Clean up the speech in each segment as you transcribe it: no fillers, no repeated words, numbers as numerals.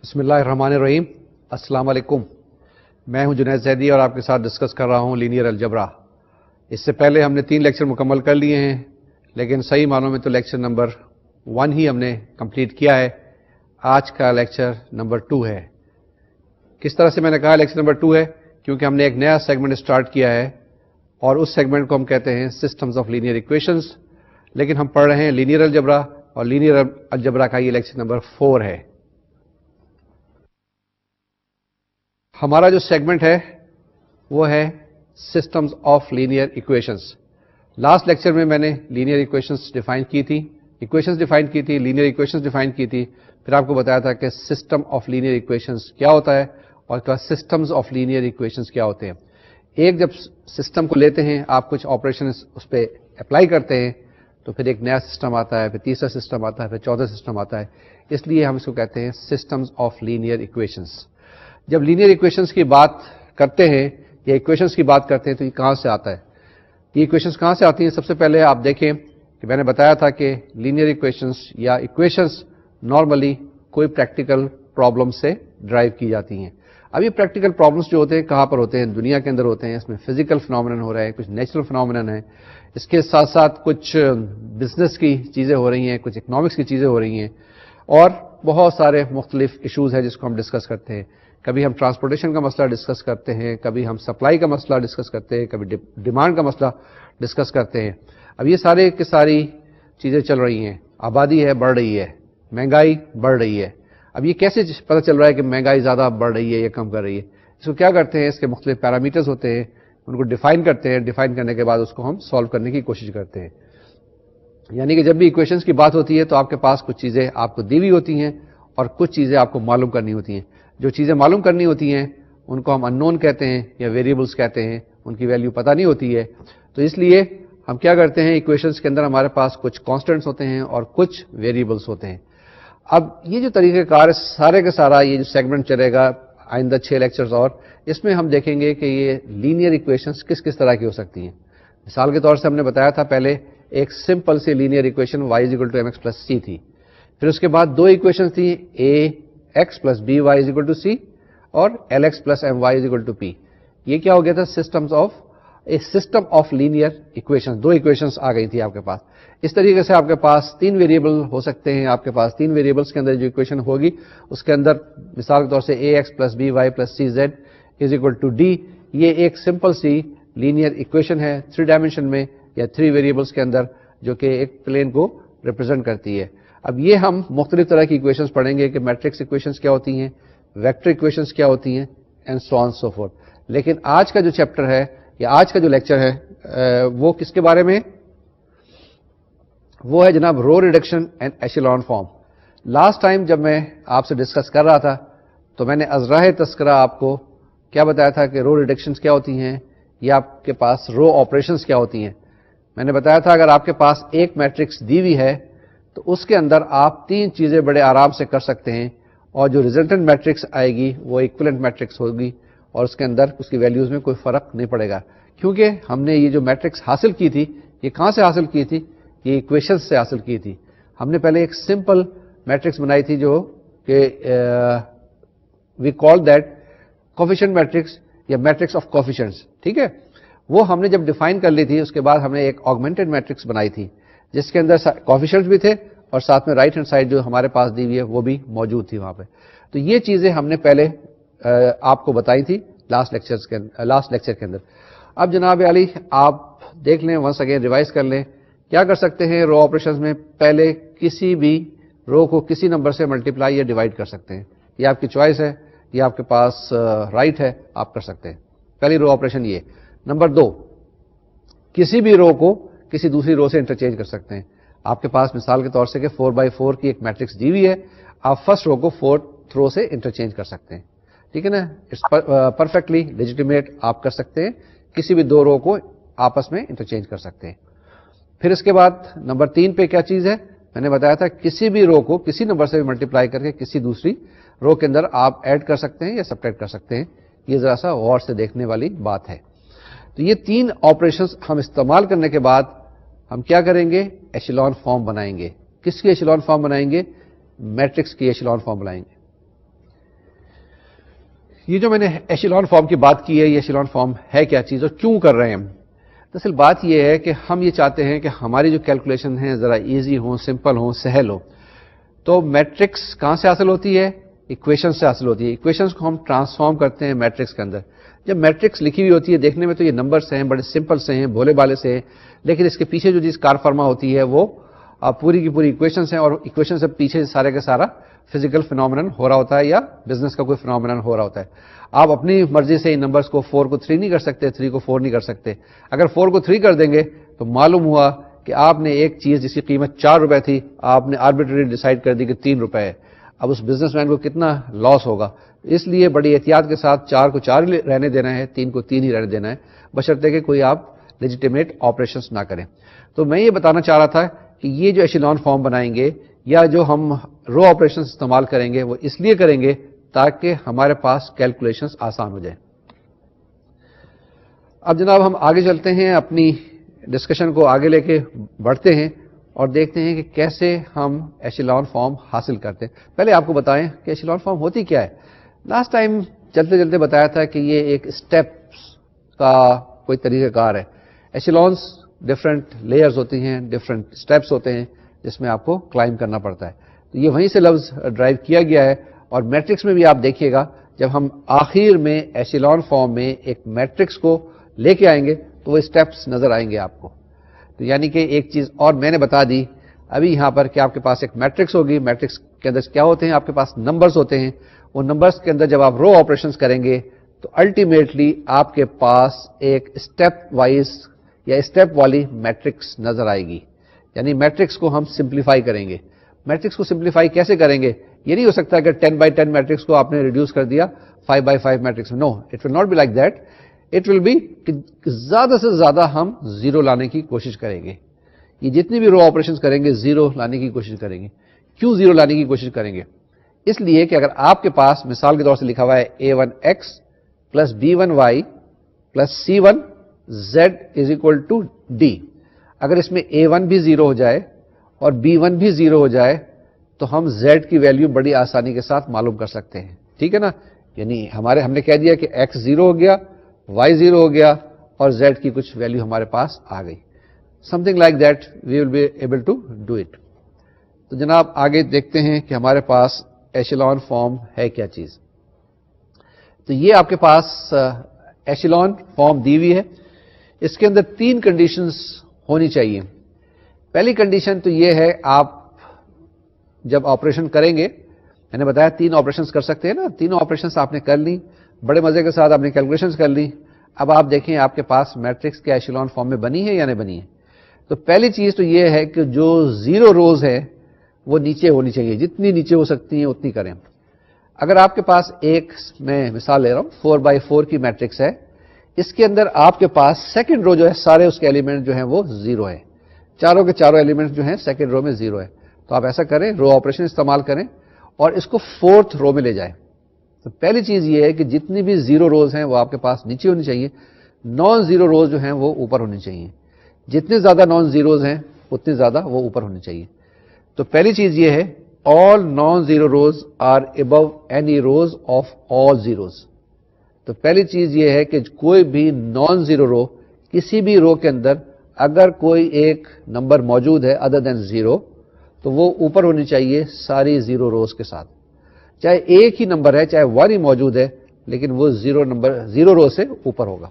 بسم اللہ الرحمن الرحیم. السلام علیکم. میں ہوں جنید زیدی اور آپ کے ساتھ ڈسکس کر رہا ہوں لینئر الجبرا. اس سے پہلے ہم نے 3 لیکچر مکمل کر لیے ہیں، لیکن صحیح معنوں میں تو لیکچر نمبر 1 ہی ہم نے کمپلیٹ کیا ہے. آج کا لیکچر نمبر 2 ہے. کس طرح سے میں نے کہا لیکچر نمبر 2 ہے؟ کیونکہ ہم نے ایک نیا سیگمنٹ اسٹارٹ کیا ہے اور اس سیگمنٹ کو ہم کہتے ہیں سسٹمز آف لینئر ایکویشنز. لیکن ہم پڑھ رہے ہیں لینئر الجبرا اور لینئر الجبرا کا یہ لیکچر نمبر 4 ہے. ہمارا جو سیگمنٹ ہے وہ ہے systems of linear equations. Last lecture میں نے لینئر ایکویشنز ڈیفائن کی تھی، لینئر ایکویشنز ڈیفائن کی تھی. پھر آپ کو بتایا تھا کہ سسٹم آف لینئر ایکویشنز کیا ہوتا ہے اور سسٹمز آف لینئر ایکویشنز کیا ہوتے ہیں. ایک جب سسٹم کو لیتے ہیں، آپ کچھ آپریشن اس پہ اپلائی کرتے ہیں تو پھر ایک نیا سسٹم آتا ہے، پھر تیسرا سسٹم آتا ہے، پھر چوتھا سسٹم آتا ہے. اس لیے ہم اس کو کہتے ہیں سسٹمز آف لینئر ایکویشنز. جب لینئر ایکویشنز کی بات کرتے ہیں یا ایکویشنز کی بات کرتے ہیں تو یہ کہاں سے آتا ہے؟ یہ ایکویشنز کہاں سے آتی ہیں؟ سب سے پہلے آپ دیکھیں کہ میں نے بتایا تھا کہ لینئر ایکویشنز یا ایکویشنز نارملی کوئی پریکٹیکل پرابلم سے ڈرائیو کی جاتی ہیں. اب یہ پریکٹیکل پرابلمس جو ہوتے ہیں کہاں پر ہوتے ہیں؟ دنیا کے اندر ہوتے ہیں. اس میں فزیکل فنومینن ہو رہا ہے، کچھ نیچرل فنومینن ہے، اس کے ساتھ ساتھ کچھ بزنس کی چیزیں ہو رہی ہیں، کچھ اکنامکس کی چیزیں ہو رہی ہیں اور بہت سارے مختلف ایشوز ہیں جس کو ہم ڈسکس کرتے ہیں. کبھی ہم ٹرانسپورٹیشن کا مسئلہ ڈسکس کرتے ہیں، کبھی ہم سپلائی کا مسئلہ ڈسکس کرتے ہیں، کبھی ڈیمانڈ کا مسئلہ ڈسکس کرتے ہیں. اب یہ سارے کی ساری چیزیں چل رہی ہیں. آبادی ہے، بڑھ رہی ہے، مہنگائی بڑھ رہی ہے. اب یہ کیسے پتہ چل رہا ہے کہ مہنگائی زیادہ بڑھ رہی ہے یا کم کر رہی ہے؟ اس کو کیا کرتے ہیں؟ اس کے مختلف پیرامیٹرز ہوتے ہیں، ان کو ڈیفائن کرتے ہیں. ڈیفائن کرنے کے بعد اس کو ہم سالو کرنے کی کوشش کرتے ہیں. یعنی کہ جب بھی ایکویشنز کی بات ہوتی ہے تو آپ کے پاس کچھ چیزیں آپ کو دی ہوئی ہوتی ہیں اور کچھ چیزیں آپ کو معلوم کرنی ہوتی ہیں. جو چیزیں معلوم کرنی ہوتی ہیں ان کو ہم ان نون کہتے ہیں یا ویریبلس کہتے ہیں. ان کی ویلیو پتہ نہیں ہوتی ہے، تو اس لیے ہم کیا کرتے ہیں، ایکویشنز کے اندر ہمارے پاس کچھ کانسٹنٹس ہوتے ہیں اور کچھ ویریبلس ہوتے ہیں. اب یہ جو طریقہ کار ہے سارے کا سارا، یہ جو سیگمنٹ چلے گا آئندہ 6 لیکچرز اور، اس میں ہم دیکھیں گے کہ یہ لینئر ایکویشنز کس کس طرح کی ہو سکتی ہیں. مثال کے طور سے ہم نے بتایا تھا پہلے ایک سمپل سی linear equation y = mx + c تھی. پھر اس کے بعد 2 ایکویشنز تھیں ax + by = c اور lx + my = p. یہ کیا ہو گیا تھا؟ System of linear equation. 2 equations آ گئی تھی آپ کے پاس. اس طریقے سے آپ کے پاس 3 ویریبل ہو سکتے ہیں. آپ کے پاس 3 ویریبلس کے اندر جو ایکویشن ہوگی اس کے اندر مثال کے طور سے ax + by + cz = d. یہ ایک سمپل سی لینئر ایکویشن ہے 3 ڈائمینشن میں یا 3 ویریبلس کے اندر، جو کہ ایک پلین کو ریپرزینٹ کرتی ہے. اب یہ ہم مختلف طرح کی ایکویشنز پڑھیں گے کہ میٹرکس ایکویشنز کیا ہوتی ہیں، ویکٹر ایکویشنز کیا ہوتی ہیں and so on so forth. لیکن آج کا جو چیپٹر ہے یا آج کا جو لیکچر ہے وہ کس کے بارے میں؟ وہ ہے جناب row reduction and echelon form. Last time جب میں آپ سے ڈسکس کر رہا تھا تو میں نے ازراہ تذکرہ آپ کو کیا بتایا تھا کہ رو ریڈکشنز کیا ہوتی ہیں یا آپ کے پاس رو آپریشنز کیا ہوتی ہیں. میں نے بتایا تھا اگر آپ کے پاس ایک میٹرکس دی ہوئی ہے تو اس کے اندر آپ 3 چیزیں بڑے آرام سے کر سکتے ہیں اور جو ریزلٹنٹ میٹرکس آئے گی وہ ایکویلنٹ میٹرکس ہوگی اور اس کے اندر اس کی ویلیوز میں کوئی فرق نہیں پڑے گا. کیونکہ ہم نے یہ جو میٹرکس حاصل کی تھی یہ کہاں سے حاصل کی تھی؟ یہ ایکویشنز سے حاصل کی تھی. ہم نے پہلے ایک سمپل میٹرکس بنائی تھی جو کہ وی کال دیٹ کوفیشنٹ میٹرکس یا میٹرکس آف کوفیشنٹس. ٹھیک ہے، وہ ہم نے جب ڈیفائن کر لی تھی اس کے بعد ہم نے ایک آگمنٹڈ میٹرکس بنائی تھی جس کے اندر کوفیشنٹس بھی تھے اور ساتھ میں رائٹ ہینڈ سائڈ جو ہمارے پاس دی ہوئی ہے وہ بھی موجود تھی وہاں پہ. تو یہ چیزیں ہم نے پہلے آپ کو بتائی تھی لاسٹ لیکچر کے اندر. اب جناب علی آپ دیکھ لیں، ونس اگین ریوائز کر لیں. کیا کر سکتے ہیں رو آپریشنز میں؟ پہلے کسی بھی رو کو کسی نمبر سے ملٹیپلائی یا ڈیوائڈ کر سکتے ہیں. یہ آپ کی چوائس ہے، یہ آپ کے پاس رائٹ ہے، آپ کر سکتے ہیں. پہلی رو آپریشن یہ. نمبر 2، کسی بھی رو کو کسی دوسری رو سے انٹرچینج کر سکتے ہیں. آپ کے پاس مثال کے طور سے کہ 4x4 کی ایک میٹرکس دی ہوئی ہے، آپ فرسٹ رو کو 4th رو سے انٹرچینج کر سکتے ہیں. ٹھیک ہے نا؟ It's perfectly legitimate. آپ کر سکتے ہیں، کسی بھی 2 رو کو آپس میں انٹرچینج کر سکتے ہیں. پھر اس کے بعد نمبر 3 پہ کیا چیز ہے؟ میں نے بتایا تھا کسی بھی رو کو کسی نمبر سے ملٹیپلائی کر کے کسی دوسری رو کے اندر آپ ایڈ کر سکتے ہیں یا سبٹریکٹ کر سکتے ہیں. یہ ذرا سا غور سے دیکھنے والی بات ہے. تو یہ 3 آپریشنز ہم استعمال کرنے کے بعد ہم کیا کریں گے؟ ایشیلون فارم بنائیں گے. کس کی ایشیلون فارم بنائیں گے؟ میٹرکس کی ایشیلون فارم بنائیں گے. یہ جو میں نے ایشیلون فارم کی بات کی ہے، یہ ایشیلون فارم ہے کیا چیز اور کیوں کر رہے ہیں ہم؟ دراصل بات یہ ہے کہ ہم یہ چاہتے ہیں کہ ہماری جو کیلکولیشن ہیں ذرا ایزی ہوں، سمپل ہوں، سہل ہو. تو میٹرکس کہاں سے حاصل ہوتی ہے؟ ایکویشن سے حاصل ہوتی ہے. ایکویشنز کو ہم ٹرانسفارم کرتے ہیں میٹرکس کے اندر. جب میٹرکس لکھی ہوئی ہوتی ہے دیکھنے میں تو یہ نمبرز ہیں، بڑے سمپل سے ہیں، بھولے بھالے سے ہیں، لیکن اس کے پیچھے جو چیز کار فرما ہوتی ہے وہ پوری کی پوری ایکویشنز ہیں، اور ایکویشن سے پیچھے سارے کا سارا فزیکل فینومینن ہو رہا ہوتا ہے یا بزنس کا کوئی فینومینن ہو رہا ہوتا ہے. آپ اپنی مرضی سے ان نمبرز کو 4 کو 3 نہیں کر سکتے، 3 کو 4 نہیں کر سکتے. اگر 4 کو 3 کر دیں گے تو معلوم ہوا کہ آپ نے ایک چیز جس کی قیمت 4 روپے تھی آپ نے آربیٹری ڈیسائیڈ کر دی کہ 3 روپے ہے. اب اس بزنس مین کو کتنا لاس ہوگا. اس لیے بڑی احتیاط کے ساتھ 4 کو 4 ہی رہنے دینا ہے، 3 کو 3 ہی رہنے دینا ہے، بشرطے کہ کوئی آپ لیجیٹیمیٹ آپریشنز نہ کریں. تو میں یہ بتانا چاہ رہا تھا کہ یہ جو ایشیلون فارم بنائیں گے یا جو ہم رو آپریشنز استعمال کریں گے وہ اس لیے کریں گے تاکہ ہمارے پاس کیلکولیشنز آسان ہو جائیں. اب جناب ہم آگے چلتے ہیں، اپنی ڈسکشن کو آگے لے کے بڑھتے ہیں اور دیکھتے ہیں کہ کیسے ہم ایشیلون فارم حاصل کرتے ہیں. پہلے آپ کو بتائیں کہ ایشیلون فارم ہوتی کیا ہے. لاسٹ ٹائم چلتے چلتے بتایا تھا کہ یہ ایک اسٹیپس کا کوئی طریقہ کار ہے. ایشیلونز ڈفرینٹ لیئرز ہوتی ہیں، ڈفرینٹ اسٹیپس ہوتے ہیں جس میں آپ کو کلائم کرنا پڑتا ہے. تو یہ وہیں سے لفظ ڈرائیو کیا گیا ہے. اور میٹرکس میں بھی آپ دیکھیے گا جب ہم آخر میں ایشیلون فارم میں ایک میٹرکس کو لے کے آئیں گے تو وہ اسٹیپس نظر آئیں گے آپ کو. تو یعنی کہ ایک چیز اور میں نے بتا دی ابھی یہاں پر کہ آپ کے پاس ایک میٹرکس ہوگی. میٹرکس کے اندر کیا ہوتے ہیں؟ آپ کے پاس نمبرز ہوتے ہیں. وہ نمبرز کے اندر جب آپ رو آپریشنز کریں گے تو الٹیمیٹلی آپ کے پاس ایک اسٹیپ وائز یا اسٹیپ والی میٹرکس نظر آئے گی. یعنی میٹرکس کو ہم سمپلیفائی کریں گے. میٹرکس کو سمپلیفائی کیسے کریں گے؟ یہ نہیں ہو سکتا کہ 10x10 میٹرکس کو آپ نے ریڈیوس کر دیا 5x5 میٹرکس میں. No, it will not be like that. It will be زیادہ سے زیادہ ہم زیرو لانے کی کوشش کریں گے. یہ جتنی بھی رو آپریشنز کریں گے زیرو لانے کی کوشش کریں گے. کیوں زیرو لانے کی کوشش کریں گے؟ اس لیے کہ اگر آپ کے پاس مثال کے طور سے لکھا ہوا ہے a1x plus b1y plus c1z is equal to d. اگر اس میں a1 بھی زیرو ہو جائے اور b1 بھی زیرو ہو جائے تو ہم z کی ویلیو بڑی آسانی کے ساتھ معلوم کر سکتے ہیں. ٹھیک ہے نا؟ یعنی ہم نے کہہ دیا کہ x زیرو ہو گیا، y زیرو ہو گیا اور z کی کچھ ویلیو ہمارے پاس آ گئی. Something like that we will be able to do it. تو جناب آگے دیکھتے ہیں کہ ہمارے پاس ایشیلون فارم ہے کیا چیز. تو یہ آپ کے پاس ایشیلون فارم دی ہوئی ہے. اس کے اندر 3 کنڈیشنز ہونی چاہیے. پہلی کنڈیشن تو یہ ہے آپ جب آپریشن کریں گے، میں نے بتایا 3 آپریشنز کر سکتے ہیں نا. تینوں آپریشنز آپ نے کر لی، بڑے مزے کے ساتھ آپ نے کیلکولیشنز کر لی. اب آپ دیکھیں آپ کے پاس میٹرکس کے ایشیلون فارم میں بنی ہے یا نہیں بنی ہے. تو پہلی چیز تو یہ ہے کہ جو زیرو روز ہے وہ نیچے ہونی چاہیے. جتنی نیچے ہو سکتی ہیں اتنی کریں. اگر آپ کے پاس ایک، میں مثال لے رہا ہوں 4x4 کی میٹرکس ہے، اس کے اندر آپ کے پاس سیکنڈ رو جو ہے سارے اس کے ایلیمنٹ جو ہیں وہ زیرو ہے. چاروں کے چاروں ایلیمنٹ جو ہیں سیکنڈ رو میں زیرو ہے. تو آپ ایسا کریں، رو آپریشن استعمال کریں اور اس کو 4تھ رو میں لے جائیں. تو پہلی چیز یہ ہے کہ جتنی بھی زیرو روز ہیں وہ آپ کے پاس نیچے ہونی چاہیے. نان زیرو روز جو ہیں وہ اوپر ہونی چاہیے. جتنے زیادہ نان زیروز ہیں اتنے زیادہ وہ اوپر ہونی چاہیے. تو پہلی چیز یہ ہے all non-zero rows are above any rows of all zeros. تو پہلی چیز یہ ہے کہ کوئی بھی نان زیرو رو، کسی بھی رو کے اندر اگر کوئی ایک نمبر موجود ہے ادر دین زیرو تو وہ اوپر ہونی چاہیے ساری زیرو روز کے ساتھ. چاہے ایک ہی نمبر ہے، چاہے 1 ہی موجود ہے، لیکن وہ زیرو رو سے اوپر ہوگا.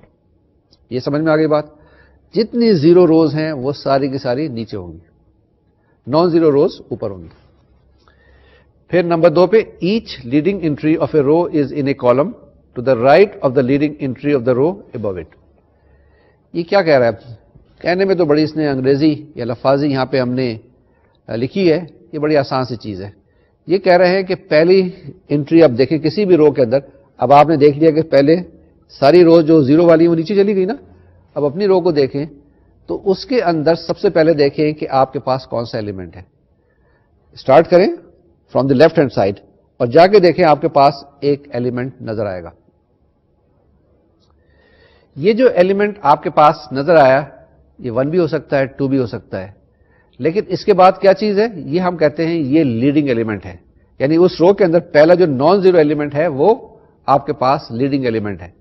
یہ سمجھ میں آ گئی بات؟ جتنی زیرو روز ہیں وہ ساری کی ساری نیچے ہوں گی، نان زیرو روز اوپر ہوں گی. پھر نمبر 2 پہ each leading entry of a row is in a column to the right of the leading entry of the row above it. یہ کیا کہہ رہا ہے؟ کہنے میں تو بڑی اس نے انگریزی یا لفاظی یہاں پہ ہم نے لکھی ہے. یہ بڑی آسان سی چیز ہے. یہ کہہ رہے ہیں کہ پہلی انٹری آپ دیکھیں کسی بھی رو کے اندر. اب آپ نے دیکھ لیا کہ پہلے ساری رو جو زیرو والی وہ نیچے چلی گئی نا. اب اپنی رو کو دیکھیں تو اس کے اندر سب سے پہلے دیکھیں کہ آپ کے پاس کون سا ایلیمنٹ ہے. اسٹارٹ کریں from the left hand side اور جا کے دیکھیں آپ کے پاس ایک ایلیمنٹ نظر آئے گا. یہ جو ایلیمنٹ آپ کے پاس نظر آیا یہ 1 بھی ہو سکتا ہے، 2 بھی ہو سکتا ہے، لیکن اس کے بعد کیا چیز ہے؟ یہ ہم کہتے ہیں یہ لیڈنگ ایلیمنٹ ہے. یعنی اس رو کے اندر پہلا جو نان زیرو ایلیمنٹ ہے وہ آپ کے پاس لیڈنگ ایلیمنٹ ہے.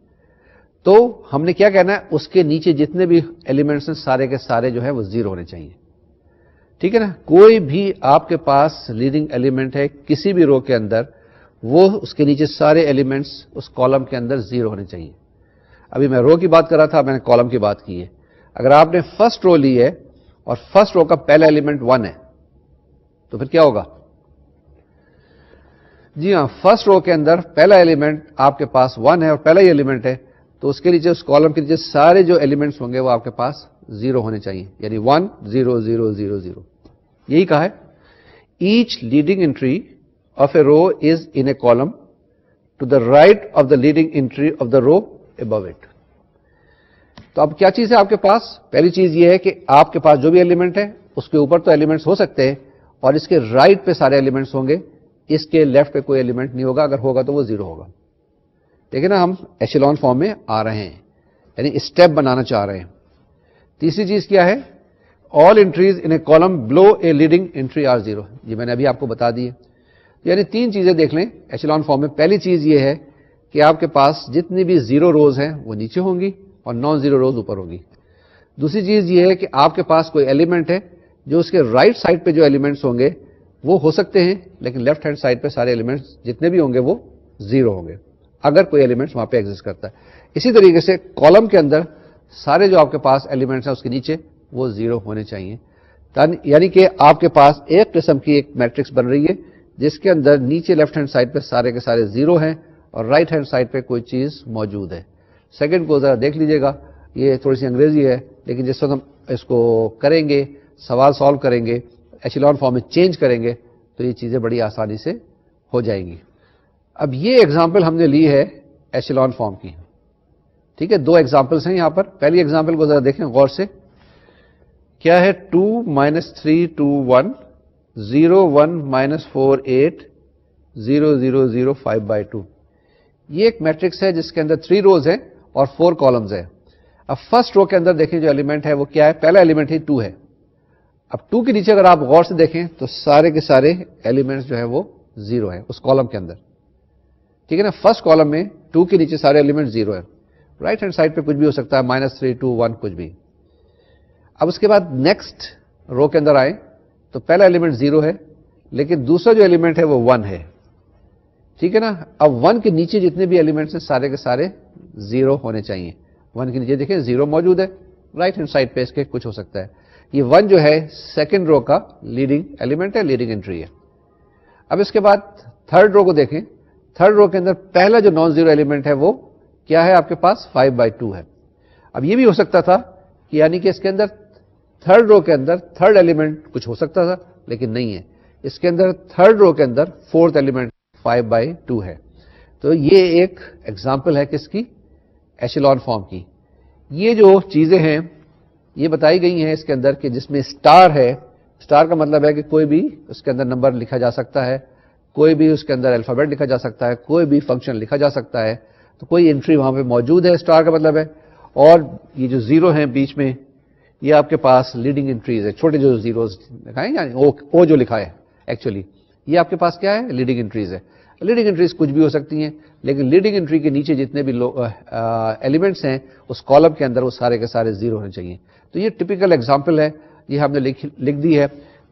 تو ہم نے کیا کہنا ہے, اس کے نیچے جتنے بھی ایلیمنٹس ہیں سارے کے سارے جو ہے وہ زیرو ہونے چاہیے. ٹھیک ہے نا, کوئی بھی آپ کے پاس لیڈنگ ایلیمنٹ ہے کسی بھی رو کے اندر, وہ اس کے نیچے سارے ایلیمنٹس اس کالم کے اندر زیرو ہونے چاہیے. ابھی میں رو کی بات کر رہا تھا, میں نے کالم کی بات کی ہے. اگر آپ نے فرسٹ رو لی ہے اور فرسٹ رو کا پہلا ایلیمنٹ 1 ہے تو پھر کیا ہوگا؟ جی ہاں, فرسٹ رو کے اندر پہلا ایلیمنٹ آپ کے پاس 1 ہے اور پہلا ہی ایلیمنٹ ہے, تو اس کے نیچے اس کالم کے نیچے سارے جو ایلیمنٹس ہوں گے وہ آپ کے پاس زیرو ہونے چاہیے, یعنی 1 0 0 0 0. یہی کہا ہے, each leading entry of a row is in a column to the right of the leading entry of the row above it. تو اب کیا چیز ہے آپ کے پاس؟ پہلی چیز یہ ہے کہ آپ کے پاس جو بھی ایلیمنٹ ہے اس کے اوپر تو ایلیمنٹس ہو سکتے ہیں اور اس کے رائٹ پہ سارے ایلیمنٹس ہوں گے, اس کے لیفٹ پہ کوئی ایلیمنٹ نہیں ہوگا, اگر ہوگا تو وہ زیرو ہوگا. دیکھیں نا, ہم ایشیلون فارم میں آ رہے ہیں, یعنی اسٹیپ بنانا چاہ رہے ہیں. تیسری چیز کیا ہے؟ All entries in a column below a leading entry are zero. یہ میں نے ابھی آپ کو بتا دی ہے. یعنی تین چیزیں دیکھ لیں ایشیلون فارم میں. پہلی چیز یہ ہے کہ آپ کے پاس جتنی بھی زیرو روز ہیں وہ نیچے ہوں گی اور نان زیرو روز اوپر ہوگی. دوسری چیز یہ ہے کہ آپ کے پاس کوئی ایلیمنٹ ہے جو اس کے رائٹ سائڈ پہ جو ایلیمنٹس ہوں گے وہ ہو سکتے ہیں, لیکن لیفٹ ہینڈ سائڈ پہ سارے ایلیمنٹس جتنے بھی ہوں گے وہ زیرو ہوں گے, اگر کوئی ایلیمنٹس وہاں پہ ایگزسٹ کرتا ہے. اسی طریقے سے کالم کے اندر سارے جو آپ کے پاس ایلیمنٹس ہیں اس کے نیچے وہ زیرو ہونے چاہیے. یعنی کہ آپ کے پاس ایک قسم کی ایک میٹرکس بن رہی ہے جس کے اندر نیچے لیفٹ ہینڈ سائڈ پہ سارے کے سارے زیرو ہیں اور رائٹ ہینڈ سائڈ پہ کوئی چیز موجود ہے. سیکنڈ کو ذرا دیکھ لیجیے گا, یہ تھوڑی سی انگریزی ہے, لیکن جس وقت ہم اس کو کریں گے, سوال سالو کریں گے, ایشیلون فارم میں چینج کریں گے تو یہ چیزیں بڑی آسانی سے ہو جائیں گی. اب یہ ایگزامپل ہم نے لی ہے ایشیلون فارم کی. ٹھیک ہے, دو ایگزامپلس ہیں یہاں پر. پہلی ایگزامپل کو ذرا دیکھیں غور سے. کیا ہے؟ 2 3 2 1 0 1 4 8 0 0 0 5/2. یہ ایک میٹرکس ہے جس کے اندر 3 روز ہیں اور 4 کالمز ہیں. اب فرسٹ رو کے اندر دیکھیں جو ایلیمنٹ ہے وہ کیا ہے؟ پہلا ایلیمنٹ ہی 2 ہے. اب 2 کے نیچے اگر آپ غور سے دیکھیں تو سارے کے سارے ایلیمنٹس جو ہے وہ زیرو ہیں اس کالم کے اندر. ٹھیک ہے نا, فرسٹ کالم میں 2 کے نیچے سارے ایلیمنٹ زیرو ہیں. رائٹ ہینڈ سائڈ پہ کچھ بھی ہو سکتا ہے, -3 2 1 کچھ بھی. اب اس کے بعد نیکسٹ رو کے اندر آئیں تو پہلا ایلیمنٹ زیرو ہے, لیکن دوسرا جو ایلیمنٹ ہے وہ 1 ہے. ٹھیک ہے نا, اب 1 کے نیچے جتنے بھی ایلیمنٹس ہیں سارے کے سارے زیرو ہونے چاہیے. 1 کے نیچے دیکھیں زیرو موجود ہے, رائٹ ہینڈ سائڈ پہ اس کے کچھ ہو سکتا ہے. یہ 1 جو ہے سیکنڈ رو کا لیڈنگ ایلیمنٹ ہے, لیڈنگ انٹری ہے. اب اس کے بعد تھرڈ رو کو دیکھیں. تھرڈ رو کے اندر پہلا جو نان زیرو ایلیمنٹ ہے وہ کیا ہے آپ کے پاس؟ 5/2 ہے. اب یہ بھی ہو سکتا تھا کہ یعنی کہ اس کے اندر تھرڈ رو کے اندر تھرڈ ایلیمنٹ کچھ ہو سکتا تھا, لیکن نہیں ہے. اس کے اندر تھرڈ رو کے اندر فورتھ ایلیمنٹ 5/2 ہے. تو یہ ایک ایگزامپل ہے کس کی؟ ایشیلون فارم کی. یہ جو چیزیں ہیں یہ بتائی گئی ہیں اس کے اندر کہ جس میں اسٹار ہے. اسٹار کا مطلب ہے کہ کوئی بھی اس کے اندر نمبر لکھا جا سکتا ہے, کوئی بھی اس کے اندر الفابیٹ لکھا جا سکتا ہے, کوئی بھی فنکشن لکھا جا سکتا ہے. تو کوئی انٹری وہاں پہ موجود ہے, اسٹار کا مطلب ہے. اور یہ جو زیرو ہیں بیچ میں یہ آپ کے پاس لیڈنگ انٹریز ہے, چھوٹے جو زیروز لکھائیں یعنی او جو لکھا ہے ایکچولی یہ آپ کے پاس کیا ہے؟ لیڈنگ انٹریز ہے. لیڈنگ انٹریز کچھ بھی ہو سکتی ہیں, لیکن لیڈنگ انٹری کے نیچے جتنے بھی ایلیمنٹس ہیں اس کالم کے اندر وہ سارے کے سارے زیرو ہونے چاہیے. تو یہ ٹپیکل ایگزامپل ہے, یہ ہم نے لکھ دی ہے.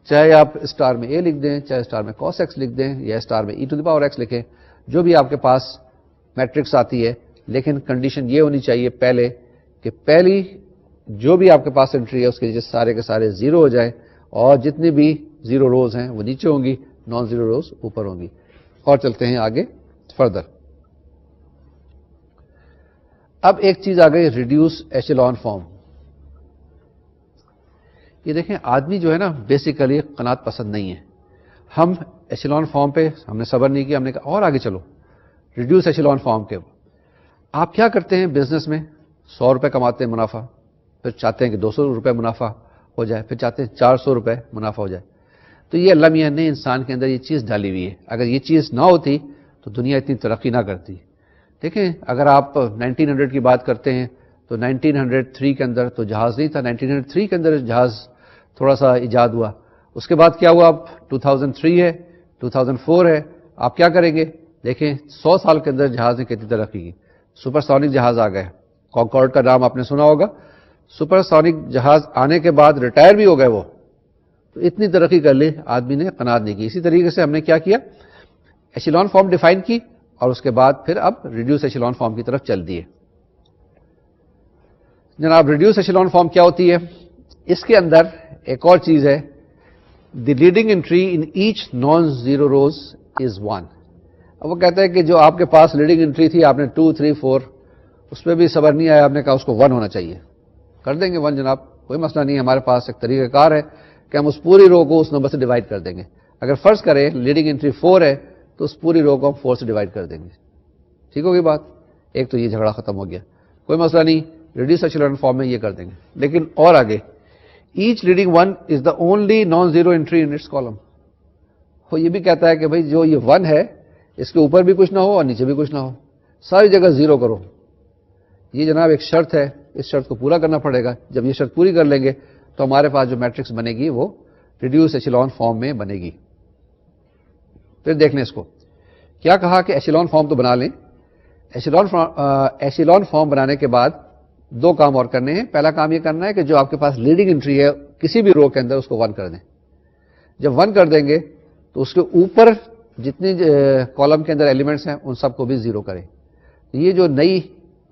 چاہے آپ اسٹار میں اے لکھ دیں, چاہے اسٹار میں cos x لکھ دیں, یا اسٹار میں e⁻x لکھیں, جو بھی آپ کے پاس میٹرکس آتی ہے. لیکن کنڈیشن یہ ہونی چاہیے پہلے کہ پہلی جو بھی آپ کے پاس انٹری ہے اس کے نیچے سارے کے سارے زیرو ہو جائیں, اور جتنی بھی زیرو روز ہیں وہ نیچے ہوں گی, نان زیرو روز اوپر ہوں گی. اور چلتے ہیں آگے فردر. اب ایک چیز آ گئی ریڈیوس ایشیلون فارم. یہ دیکھیں آدمی جو ہے نا بیسیکلی قناعت پسند نہیں ہے. ہم ایشیلون فارم پہ ہم نے صبر نہیں کیا, ہم نے کہا اور آگے چلو ریڈیوس ایشیلون فارم کے. آپ کیا کرتے ہیں بزنس میں؟ 100 روپے کماتے ہیں منافع, پھر چاہتے ہیں کہ 200 روپے منافع ہو جائے, پھر چاہتے ہیں 400 روپے منافع ہو جائے. تو یہ اللہ میاں نے انسان کے اندر یہ چیز ڈالی ہوئی ہے. اگر یہ چیز نہ ہوتی تو دنیا اتنی ترقی نہ کرتی. دیکھیں اگر آپ 1900 کی بات کرتے ہیں تو 1903 کے اندر تو جہاز نہیں تھا. 1903 کے اندر جہاز تھوڑا سا ایجاد ہوا. اس کے بعد کیا ہوا؟ اب 2003 ہے, 2004 ہے, آپ کیا کریں گے؟ دیکھیں 100 سال کے اندر جہاز نے کتنی ترقی کی. سپر سونک جہاز آ گئے, کانکورڈ کا نام آپ نے سنا ہوگا. سپر سونک جہاز آنے کے بعد ریٹائر بھی ہو گئے وہ, تو اتنی ترقی کر لی آدمی نے قناعت نہیں کی. اسی طریقے سے ہم نے کیا کیا, ایشیلون فارم ڈیفائن کی اور اس کے بعد پھر اب ریڈیوس ایشیلون فارم کی طرف چل دیے. جناب ریڈیوس ایشیلون فارم کیا ہوتی ہے؟ اس کے اندر ایک اور چیز ہے, the leading entry in each non zero rows is 1. اب وہ کہتا ہے کہ جو آپ کے پاس لیڈنگ انٹری تھی, آپ نے 2 3 4, اس پہ بھی صبر نہیں آیا, آپ نے کہا اس کو 1 ہونا چاہیے. کر دیں گے 1 جناب, کوئی مسئلہ نہیں ہے. ہمارے پاس ایک طریقہ کار ہے کہ ہم اس پوری رو کو اس نمبر سے ڈیوائڈ کر دیں گے. اگر فرض کریں لیڈنگ انٹری 4 ہے تو اس پوری رو کو ہم 4 سے ڈیوائڈ کر دیں گے. ٹھیک ہوگی بات؟ ایک تو یہ جھگڑا ختم ہو گیا, کوئی مسئلہ نہیں, ریڈیوس ایشیلون فارم میں یہ کر دیں گے. لیکن اور آگے, each leading 1 is the only non zero entry in its column. وہ یہ بھی کہتا ہے کہ بھائی جو یہ 1 ہے اس کے اوپر بھی کچھ نہ ہو اور نیچے بھی کچھ نہ ہو, ساری جگہ 0 کرو. یہ جناب ایک شرط ہے, اس شرط کو پورا کرنا پڑے گا. جب یہ شرط پوری کر لیں گے تو ہمارے پاس جو میٹرکس بنے گی وہ ریڈیوس ایشیلون فارم میں بنے گی. پھر دیکھ لیں اس کو کیا کہا کہ ایشیلون فارم تو بنا لیں. ایشیلون فارم بنانے کے بعد 2 کام اور کرنے ہیں. پہلا کام یہ کرنا ہے کہ جو آپ کے پاس لیڈنگ انٹری ہے کسی بھی رو کے اندر اس کو 1 کر دیں. جب 1 کر دیں گے تو اس کے اوپر جتنی کالم کے اندر ایلیمنٹس ہیں ان سب کو بھی 0 کریں. یہ جو نئی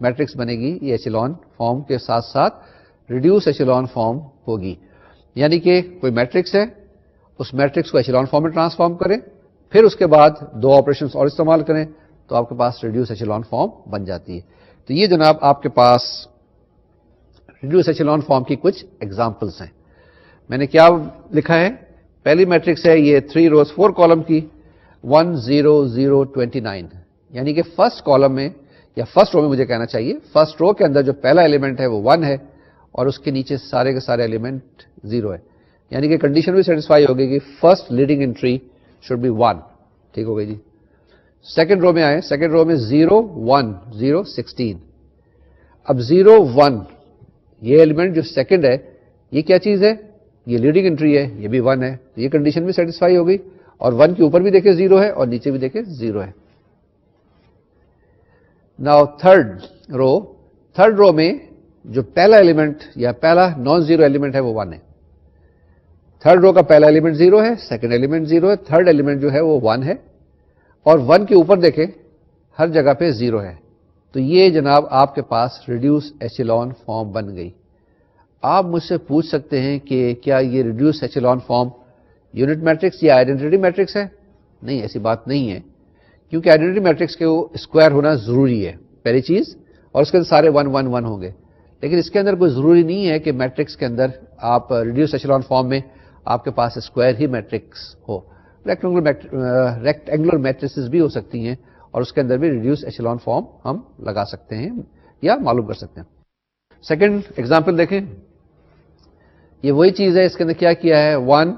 میٹرکس بنے گی یہ ایشیلون فارم کے ساتھ ساتھ ریڈیوس ایشیلون فارم ہوگی. یعنی کہ کوئی میٹرکس ہے, اس میٹرکس کو ایشیلون فارم میں ٹرانسفارم کریں, پھر اس کے بعد 2 آپریشنز اور استعمال کریں تو آپ کے پاس ریڈیوس ایشیلون فارم بن جاتی ہے. تو یہ جناب آپ کے پاس ریڈیوس ایشیلون فارم کی کچھ ایگزامپلس ہیں. میں نے کیا لکھا ہے, پہلی میٹرکس ہے یہ 3 روز 4 کالم کی 1 0 0 29, یعنی کہ فرسٹ کالم میں یا فرسٹ رو میں مجھے کہنا چاہیے, فرسٹ رو کے اندر جو پہلا ایلیمنٹ ہے وہ 1 ہے اور اس کے نیچے سارے کے سارے ایلیمنٹ 0 ہے. یعنی کہ کنڈیشن بھی سیٹسفائی ہوگی کہ first leading entry should be 1. ٹھیک ہو گئی جی. سیکنڈ رو میں آئے, سیکنڈ رو میں 0 1 0 16. اب 0 1 یہ ایلیمنٹ جو سیکنڈ ہے یہ کیا چیز ہے, یہ لیڈنگ انٹری ہے, یہ بھی 1 ہے, یہ کنڈیشن بھی سیٹسفائی ہو گئی. اور 1 کے اوپر بھی دیکھیں 0 ہے اور نیچے بھی دیکھیں 0 ہے. ناؤ تھرڈ رو میں جو پہلا ایلیمنٹ یا پہلا نان زیرو ایلیمنٹ ہے وہ 1 ہے. تھرڈ رو کا پہلا ایلیمنٹ 0 ہے, سیکنڈ ایلیمنٹ 0 ہے, تھرڈ ایلیمنٹ جو ہے وہ 1 ہے اور 1 کے اوپر دیکھیں ہر جگہ پہ 0 ہے. تو یہ جناب آپ کے پاس ریڈیوس ایشیلون فارم بن گئی. آپ مجھ سے پوچھ سکتے ہیں کہ کیا یہ reduce echelon form unit matrix یا آئیڈینٹی میٹرکس ہے؟ نہیں, ایسی بات نہیں ہے, کیونکہ آئیڈینٹی میٹرکس کے اسکوائر ہونا ضروری ہے پہلی چیز, اور اس کے اندر سارے 1 1 1 ہوں گے. لیکن اس کے اندر کوئی ضروری نہیں ہے کہ میٹرکس کے اندر آپ ریڈیوس ایشیلون فارم میں آپ کے پاس اسکوائر ہی میٹرکس ہو. ریکٹینگولر میٹریسز بھی ہو سکتی ہیں اور اس کے اندر بھی ریڈیوس ایشیلون فارم ہم لگا سکتے ہیں یا معلوم کر سکتے ہیں. سیکنڈ ایگزامپل دیکھیں, یہ وہی چیز ہے, اس کے اندر کیا کیا ہے 1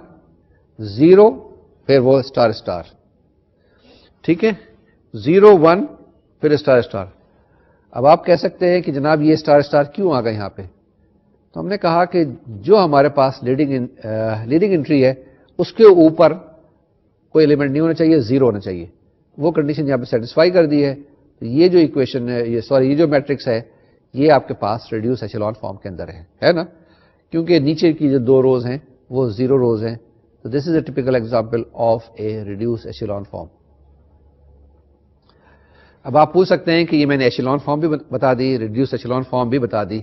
0 پھر وہ اسٹار اسٹار. ٹھیک ہے, 0 1 پھر اسٹار اسٹار. اب آپ کہہ سکتے ہیں کہ جناب یہ اسٹار اسٹار کیوں آ گئے یہاں پہ؟ تو ہم نے کہا کہ جو ہمارے پاس لیڈنگ انٹری ہے اس کے اوپر کوئی ایلیمنٹ نہیں ہونا چاہیے, 0 ہونا چاہیے. وہ کنڈیشن یہاں پہ سیٹسفائی کر دی ہے. یہ جو ایکویشن ہے, یہ جو میٹرکس ہے یہ آپ کے پاس ریڈیوس ایشیلون فارم کے اندر ہے نا, کیونکہ نیچے کی جو 2 روز ہیں وہ 0 روز ہیں. تو this is a typical example of a reduced echelon form. اب آپ پوچھ سکتے ہیں کہ یہ میں نے ایشیلون فارم بھی بتا دی, ریڈیوس ایشیلون فارم بھی بتا دی,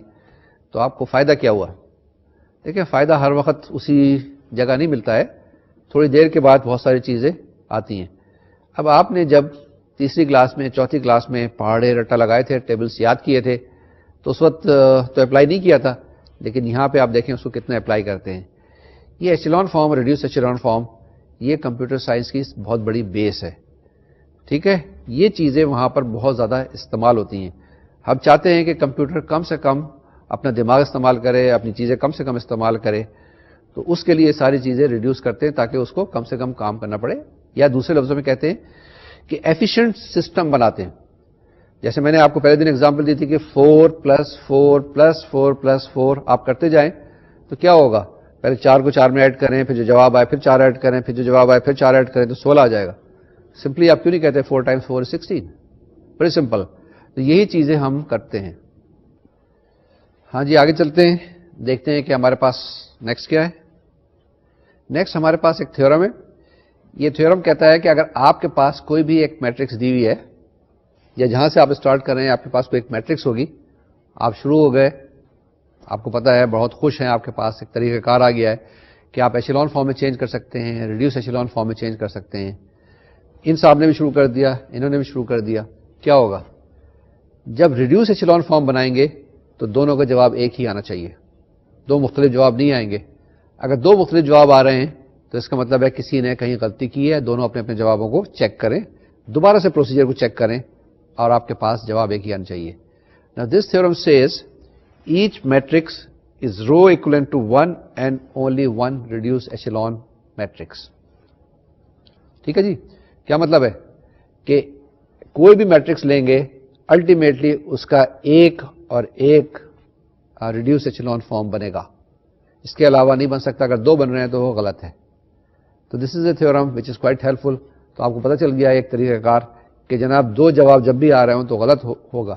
تو آپ کو فائدہ کیا ہوا؟ دیکھیں, فائدہ ہر وقت اسی جگہ نہیں ملتا ہے, تھوڑی دیر کے بعد بہت ساری چیزیں آتی ہیں. اب آپ نے جب تیسری کلاس میں, چوتھی کلاس میں پہاڑے رٹا لگائے تھے, ٹیبلز یاد کیے تھے, تو اس وقت تو اپلائی نہیں کیا تھا, لیکن یہاں پہ آپ دیکھیں اس کو کتنا اپلائی کرتے ہیں. یہ echelon form, reduce echelon form, یہ کمپیوٹر سائنس کی بہت بڑی بیس ہے. ٹھیک ہے, یہ چیزیں وہاں پر بہت زیادہ استعمال ہوتی ہیں. ہم چاہتے ہیں کہ کمپیوٹر کم سے کم اپنا دماغ استعمال کرے, اپنی چیزیں کم سے کم استعمال کرے, تو اس کے لیے ساری چیزیں ریڈیوس کرتے ہیں تاکہ اس کو کم سے کم کام کرنا پڑے, یا دوسرے لفظوں میں کہتے ہیں کہ ایفیشینٹ سسٹم بناتے ہیں. جیسے میں نے آپ کو پہلے دن اگزامپل دی تھی کہ 4 + 4 + 4 + 4 آپ کرتے جائیں تو کیا ہوگا, پہلے 4 کو 4 میں ایڈ کریں, پھر جو جواب آئے پھر 4 ایڈ کریں, پھر جو جواب آئے پھر 4 ایڈ کریں, تو 16 آ جائے گا. سمپلی آپ کیوں نہیں کہتے 4 times 4 is 16؟ بڑی سمپل. تو یہی چیزیں ہم کرتے ہیں. ہاں جی آگے چلتے ہیں, دیکھتے ہیں کہ ہمارے پاس نیکسٹ کیا ہے. نیکسٹ ہمارے پاس ایک تھیورم ہے. یہ تھیورم کہتا ہے کہ اگر آپ کے پاس کوئی بھی ایک میٹرکس دی ہوئی ہے, یا جہاں سے آپ اسٹارٹ کر رہے ہیں آپ کے پاس کوئی ایک میٹرکس ہوگی, آپ شروع ہو گئے, آپ کو پتا ہے بہت خوش ہیں, آپ کے پاس ایک طریقہ کار آ گیا ہے کہ آپ ایشیلون فارم میں چینج کر سکتے ہیں, ریڈیوس ایشیلون فارم میں چینج کر سکتے ہیں. ان صاحب نے بھی شروع کر دیا, انہوں نے بھی شروع کر دیا. کیا ہوگا جب ریڈیوس ایشیلون فارم بنائیں گے تو دونوں کا جواب ایک ہی آنا چاہیے, دو مختلف جواب نہیں آئیں گے. اگر دو مختلف جواب آ رہے ہیں تو اس کا مطلب ہے کسی نے کہیں غلطی کی ہے. دونوں اپنے اپنے جوابوں کو چیک کریں, دوبارہ سے پروسیجر کو چیک کریں, اور آپ کے پاس جواب ایک ہی آنا چاہیے. Now this theorem says each matrix is row equivalent to one and only one reduced echelon matrix. ٹھیک ہے جی, کیا مطلب ہے کہ کوئی بھی میٹرکس لیں گے الٹیمیٹلی اس کا ایک اور ایک ریڈیوس ایچلون فارم بنے گا, اس کے علاوہ نہیں بن سکتا. اگر دو بن رہے ہیں تو وہ غلط ہے. تو this is a theorem which is quite helpful. تو آپ کو پتہ چل گیا ایک طریقہ کار کہ جناب دو جواب جب بھی آ رہے ہوں تو غلط ہوگا.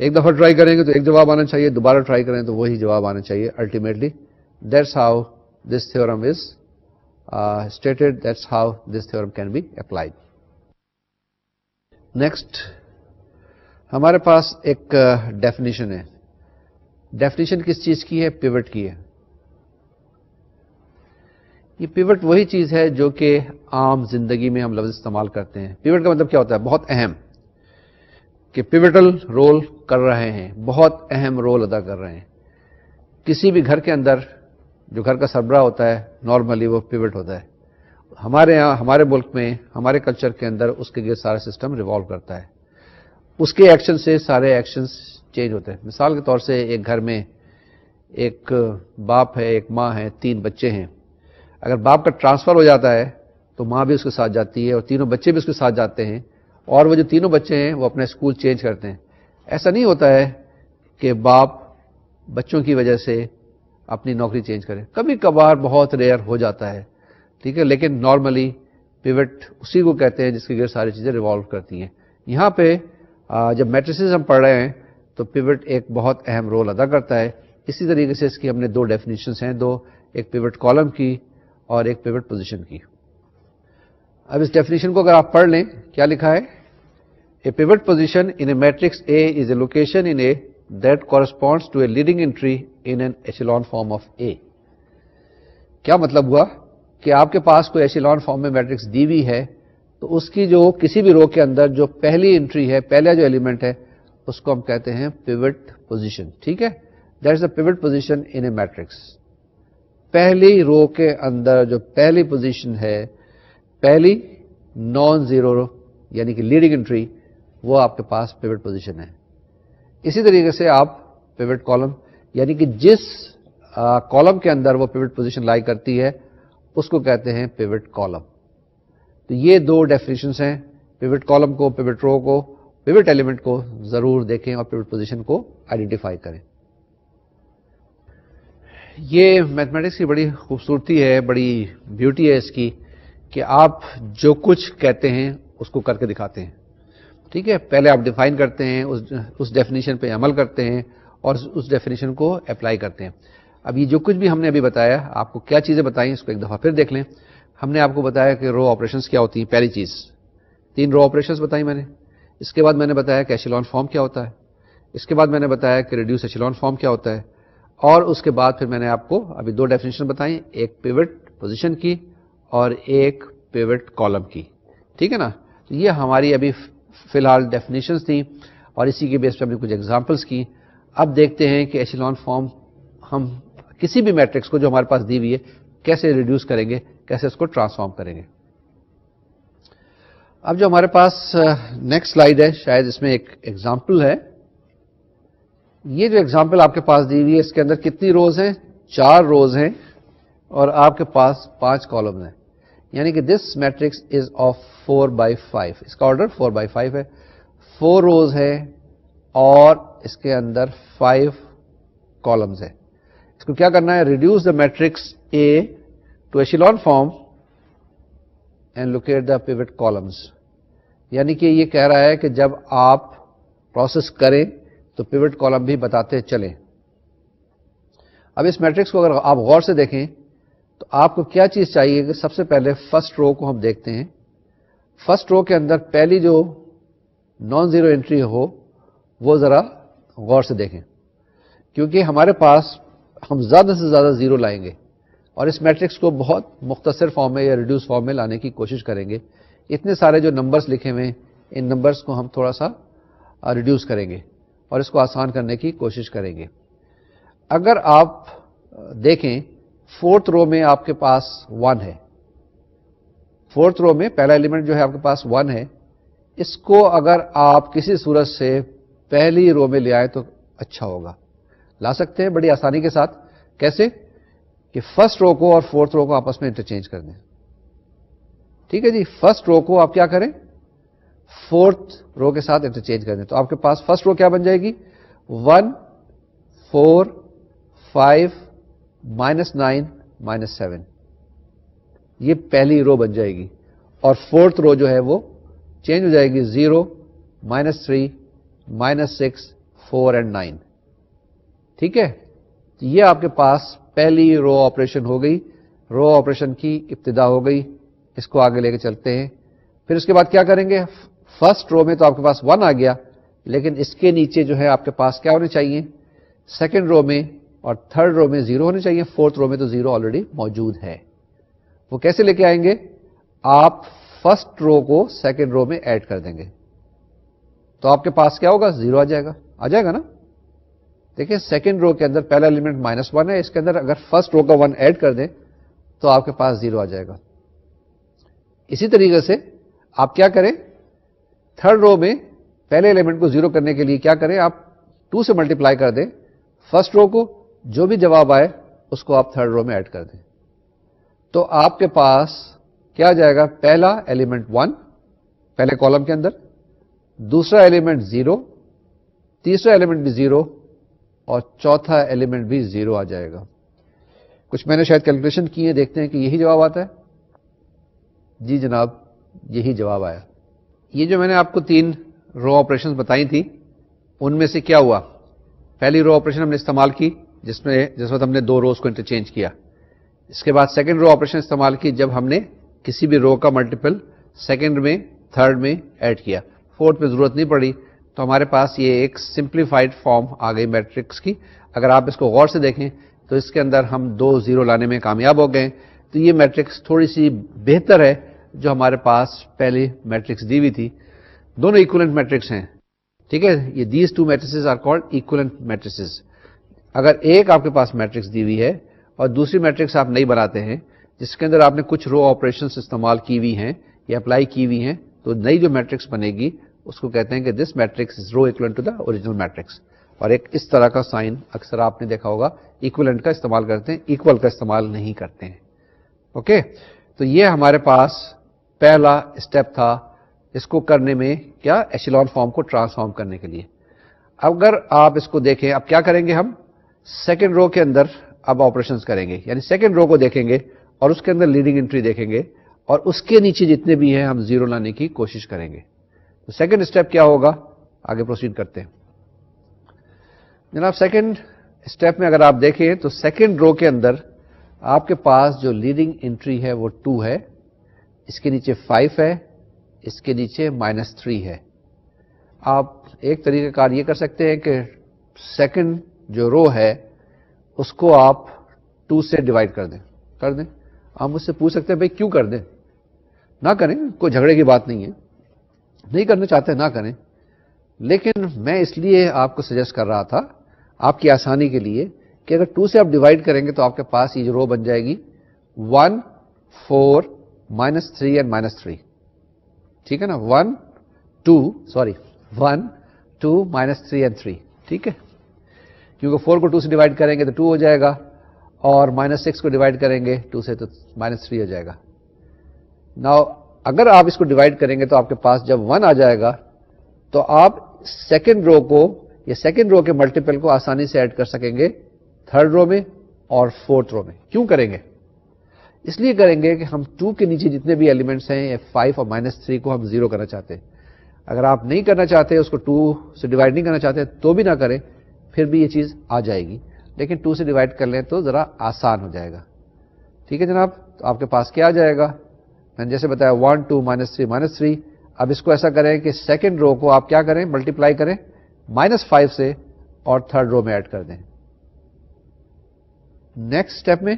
ایک دفعہ ٹرائی کریں گے تو ایک جواب آنا چاہیے, دوبارہ ٹرائی کریں تو وہی جواب آنا چاہیے ultimately. That's how this theorem is stated, that's how this theorem can be applied. Next ہمارے پاس ایک ڈیفینیشن ہے. ڈیفینیشن کس چیز کی ہے؟ پیوٹ کی ہے. یہ پیوٹ وہی چیز ہے جو کہ عام زندگی میں ہم لفظ استعمال کرتے ہیں. پیوٹ کا مطلب کیا ہوتا ہے؟ بہت اہم, کہ پیوٹل رول کر رہے ہیں, بہت اہم رول ادا کر رہے ہیں. کسی بھی گھر کے اندر جو گھر کا سربراہ ہوتا ہے نارملی وہ پیوٹ ہوتا ہے. ہمارے یہاں, ہمارے ملک میں, ہمارے کلچر کے اندر اس کے سارا سسٹم ریوالو کرتا ہے. اس کے ایکشن سے سارے ایکشنز چینج ہوتے ہیں. مثال کے طور سے ایک گھر میں ایک باپ ہے, ایک ماں ہے, 3 بچے ہیں. اگر باپ کا ٹرانسفر ہو جاتا ہے تو ماں بھی اس کے ساتھ جاتی ہے اور تینوں بچے بھی اس کے ساتھ جاتے ہیں, اور وہ جو تینوں بچے ہیں وہ اپنا اسکول چینج کرتے ہیں. ایسا نہیں ہوتا ہے کہ باپ بچوں کی وجہ سے اپنی نوکری چینج کرے. کبھی کبھار بہت ریئر ہو جاتا ہے, ٹھیک ہے, لیکن نارملی پیوٹ اسی کو کہتے ہیں جس کے ساری چیزیں ریوالو کرتی ہیں. یہاں پہ جب میٹریسز ہم پڑھ رہے ہیں تو پیوٹ ایک بہت اہم رول ادا کرتا ہے. اسی طریقے سے اس کی ہم نے 2 ڈیفینیشنز ہیں, دو, ایک پیوٹ کالم کی اور ایک پیوٹ پوزیشن کی. اب اس ڈیفینیشن کو اگر آپ پڑھ لیں, کیا لکھا ہے؟ A pivot position in a matrix A is a location in A that corresponds to a leading entry in an echelon form of A. کیا مطلب ہوا کہ آپ کے پاس کوئی ایشیلون فارم میں میٹرکس دی ہوئی ہے تو اس کی جو کسی بھی رو کے اندر جو پہلی انٹری ہے, پہلا جو ایلیمنٹ ہے, اس کو ہم کہتے ہیں پیوٹ پوزیشن. ٹھیک ہے, that is a pivot position in a matrix. پہلی رو کے اندر جو پہلی پوزیشن ہے, پہلی نان زیرو یعنی کہ لیڈنگ انٹری, وہ آپ کے پاس پیوٹ پوزیشن ہے. اسی طریقے سے آپ پیوٹ کالم یعنی کہ جس کالم کے اندر وہ پیوٹ پوزیشن لائی کرتی ہے اس کو کہتے ہیں پیوٹ کالم. تو یہ 2 ڈیفینیشنز ہیں, پیوٹ کالم کو, پیوٹ رو کو, پیوٹ ایلیمنٹ کو ضرور دیکھیں اور پیوٹ پوزیشن کو آئیڈینٹیفائی کریں. یہ میتھمیٹکس کی بڑی خوبصورتی ہے, بڑی بیوٹی ہے اس کی, کہ آپ جو کچھ کہتے ہیں اس کو کر کے دکھاتے ہیں. ٹھیک ہے, پہلے آپ ڈیفائن کرتے ہیں, اس ڈیفینیشن پہ عمل کرتے ہیں اور اس ڈیفینیشن کو اپلائی کرتے ہیں. اب یہ جو کچھ بھی ہم نے ابھی بتایا, آپ کو کیا چیزیں بتائیں اس کو ایک دفعہ پھر دیکھ لیں. ہم نے آپ کو بتایا کہ رو آپریشنز کیا ہوتی ہیں. پہلی چیز 3 رو آپریشنز بتائی میں نے. اس کے بعد میں نے بتایا کہ ایشیلون فارم کیا ہوتا ہے. اس کے بعد میں نے بتایا کہ ریڈیوس ایشیلون فارم کیا ہوتا ہے. اور اس کے بعد پھر میں نے آپ کو ابھی 2 ڈیفینیشن بتائیں, ایک پیوٹ پوزیشن کی اور ایک پیوٹ کالم کی. ٹھیک ہے نا. تو یہ ہماری ابھی فی الحال ڈیفینیشنز تھیں اور اسی کے بیس پہ ہم نے کچھ ایگزامپلس کی. اب دیکھتے ہیں کہ ایشیلون فارم ہم کسی بھی میٹرکس کو جو ہمارے پاس دی ہوئی ہے کیسے ریڈیوس کریں گے, کیسے اس کو ٹرانسفارم کریں گے. اب جو ہمارے پاس نیکسٹ سلائیڈ ہے, شاید اس میں ایک ایگزامپل ہے. یہ جو ایگزامپل آپ کے پاس دی ہوئی ہے اس کے اندر کتنی روز ہیں؟ 4 روز ہیں اور آپ کے پاس 5 کالمز ہیں. یعنی کہ دس میٹرکس از آف 4/5. اس کا آرڈر 4/5 ہے. 4 روز ہے اور اس کے اندر 5 کالمز ہے. اس کو کیا کرنا ہے؟ Reduce the matrix A to echelon form and locate the pivot columns. یعنی کہ یہ کہہ رہا ہے کہ جب آپ پروسیس کریں تو پیوٹ کالم بھی بتاتے چلیں. اب اس میٹرکس کو اگر آپ غور سے دیکھیں تو آپ کو کیا چیز چاہیے کہ سب سے پہلے فرسٹ رو کو ہم دیکھتے ہیں. فرسٹ رو کے اندر پہلی جو نان زیرو انٹری ہو وہ ذرا غور سے دیکھیں, کیونکہ ہمارے پاس ہم زیادہ سے زیادہ زیرو لائیں گے اور اس میٹرکس کو بہت مختصر فارم میں یا ریڈیوس فارم میں لانے کی کوشش کریں گے. اتنے سارے جو نمبرز لکھے ہوئے ہیں ان نمبرز کو ہم تھوڑا سا ریڈیوس کریں گے اور اس کو آسان کرنے کی کوشش کریں گے. اگر آپ دیکھیں فورتھ رو میں آپ کے پاس 1 ہے, فورتھ رو میں پہلا ایلیمنٹ جو ہے آپ کے پاس 1 ہے. اس کو اگر آپ کسی صورت سے پہلی رو میں لے آئے تو اچھا ہوگا. لا سکتے ہیں بڑی آسانی کے ساتھ. کیسے کہ فرسٹ رو کو اور فورتھ رو کو آپس میں انٹرچینج کر دیں. ٹھیک ہے جی, فرسٹ رو کو آپ کیا کریں, فورتھ رو کے ساتھ انٹرچینج کر دیں. تو آپ کے پاس فرسٹ رو کیا بن جائے گی, 1 4 5 -9 -7. یہ پہلی رو بن جائے گی. اور فورتھ رو جو ہے وہ چینج ہو جائے گی 0 -3 -6 4 and 9. ٹھیک ہے, یہ آپ کے پاس پہلی رو آپریشن ہو گئی, رو آپریشن کی ابتدا ہو گئی. اس کو آگے لے کے چلتے ہیں. پھر اس کے بعد کیا کریں گے, فرسٹ رو میں تو آپ کے پاس 1 آ گیا, لیکن اس کے نیچے جو ہے آپ کے پاس کیا ہونے چاہیے, سیکنڈ رو میں اور تھرڈ رو میں 0 ہونے چاہیے. فورتھ رو میں تو 0 آلریڈی موجود ہے. وہ کیسے لے کے آئیں گے, آپ فرسٹ رو کو سیکنڈ رو میں ایڈ کر دیں گے تو آپ کے پاس کیا ہوگا, 0 آ جائے گا. آ جائے گا نا. دیکھیں سیکنڈ رو کے اندر پہلا ایلیمنٹ -1 ہے, اس کے اندر اگر فرسٹ رو کا 1 ایڈ کر دیں تو آپ کے پاس 0 آ جائے گا. اسی طریقے سے آپ کیا کریں, تھرڈ رو میں پہلے ایلیمنٹ کو 0 کرنے کے لیے کیا کریں, آپ 2 سے ملٹیپلائی کر دیں فرسٹ رو کو, جو بھی جواب آئے اس کو آپ تھرڈ رو میں ایڈ کر دیں. تو آپ کے پاس کیا آ جائے گا, پہلا ایلیمنٹ 1 پہلے کالم کے اندر, دوسرا ایلیمنٹ 0, تیسرا ایلیمنٹ بھی 0 اور چوتھا ایلیمنٹ بھی 0 آ جائے گا. کچھ میں نے شاید کیلکولیشن کی ہے, دیکھتے ہیں کہ یہی جواب آتا ہے. جی جناب, یہی جواب آیا. یہ جو میں نے آپ کو 3 رو آپریشن بتائی تھی ان میں سے کیا ہوا, پہلی رو آپریشن ہم نے استعمال کی جس وقت ہم نے 2 روز کو انٹرچینج کیا. اس کے بعد سیکنڈ رو آپریشن استعمال کی جب ہم نے کسی بھی رو کا ملٹیپل سیکنڈ میں تھرڈ میں ایڈ کیا. فورتھ میں ضرورت نہیں پڑی تو ہمارے پاس یہ ایک سمپلیفائڈ فارم آ گئی میٹرکس کی. اگر آپ اس کو غور سے دیکھیں تو اس کے اندر ہم 2 0 لانے میں کامیاب ہو گئے. تو یہ میٹرکس تھوڑی سی بہتر ہے جو ہمارے پاس پہلی میٹرکس دی ہوئی تھی. دونوں ایکولنٹ میٹرکس ہیں. ٹھیک ہے, یہ these 2 matrices are called equivalent matrices. اگر ایک آپ کے پاس میٹرکس دی ہوئی ہے اور دوسری میٹرکس آپ نہیں بناتے ہیں جس کے اندر آپ نے کچھ رو آپریشنز استعمال کی ہوئی ہیں یا اپلائی کی ہوئی ہیں, تو نئی جو میٹرکس بنے گی اس کو کہتے ہیں کہ this matrix is row equivalent to the original matrix. اور ایک اس طرح کا سائن اکثر آپ نے دیکھا ہوگا, ایکولنٹ کا استعمال کرتے ہیں, ایکول کا استعمال نہیں کرتے ہیں. اوکے, تو یہ ہمارے پاس پہلا اسٹیپ تھا اس کو کرنے میں, کیا, ایشیلون فارم کو ٹرانسفارم کرنے کے لیے. اگر آپ اس کو دیکھیں, اب کیا کریں گے, ہم سیکنڈ رو کے اندر اب آپریشنز کریں گے. یعنی سیکنڈ رو کو دیکھیں گے اور اس کے اندر لیڈنگ انٹری دیکھیں گے اور اس کے نیچے جتنے بھی ہیں ہم 0 لانے کی کوشش کریں گے. تو سیکنڈ اسٹیپ کیا ہوگا, آگے پروسیڈ کرتے ہیں جناب. سیکنڈ اسٹیپ میں اگر آپ دیکھیں تو سیکنڈ رو کے اندر آپ کے پاس جو لیڈنگ انٹری ہے وہ 2 ہے, اس کے نیچے 5 ہے, اس کے نیچے -3 ہے. آپ ایک طریقہ کار یہ کر سکتے ہیں کہ سیکنڈ جو رو ہے اس کو آپ 2 سے ڈیوائڈ کر دیں. آپ مجھ سے پوچھ سکتے ہیں بھائی کیوں کر دیں, نہ کریں, کوئی جھگڑے کی بات نہیں ہے, نہیں کرنا چاہتے نہ کریں. لیکن میں اس لیے آپ کو سجیسٹ کر رہا تھا آپ کی آسانی کے لیے کہ اگر 2 سے آپ ڈیوائڈ کریں گے تو آپ کے پاس یہ جو رو بن جائے گی 1 4 -3 and -3. ٹھیک ہے نا, 1 2 -3 and 3. ٹھیک ہے, کیونکہ 4 کو 2 سے ڈیوائڈ کریں گے تو 2 ہو جائے گا اور -6 کو ڈیوائڈ کریں گے 2 سے تو -3 ہو جائے گا. Now اگر آپ اس کو ڈیوائڈ کریں گے تو آپ کے پاس جب 1 آ جائے گا تو آپ سیکنڈ رو کو یا سیکنڈ رو کے ملٹیپل کو آسانی سے ایڈ کر سکیں گے تھرڈ رو میں اور فورتھ رو میں. کیوں کریں گے, اس لیے کریں گے کہ ہم 2 کے نیچے جتنے بھی ایلیمنٹس ہیں 5 اور -3 کو ہم 0 کرنا چاہتے ہیں. اگر آپ نہیں کرنا چاہتے, اس کو 2 سے ڈیوائڈ نہیں کرنا چاہتے تو بھی نہ کریں, پھر بھی یہ چیز آ جائے گی. لیکن 2 سے ڈیوائڈ کر لیں تو ذرا آسان ہو جائے گا. ٹھیک ہے جناب, تو آپ کے پاس کیا آ جائے گا, میں نے جیسے بتایا 1 2 -3 -3. اب اس کو ایسا کریں کہ سیکنڈ رو کو آپ کیا کریں, ملٹیپلائی کریں -5 سے اور تھرڈ رو میں ایڈ کر دیں. نیکسٹ اسٹیپ میں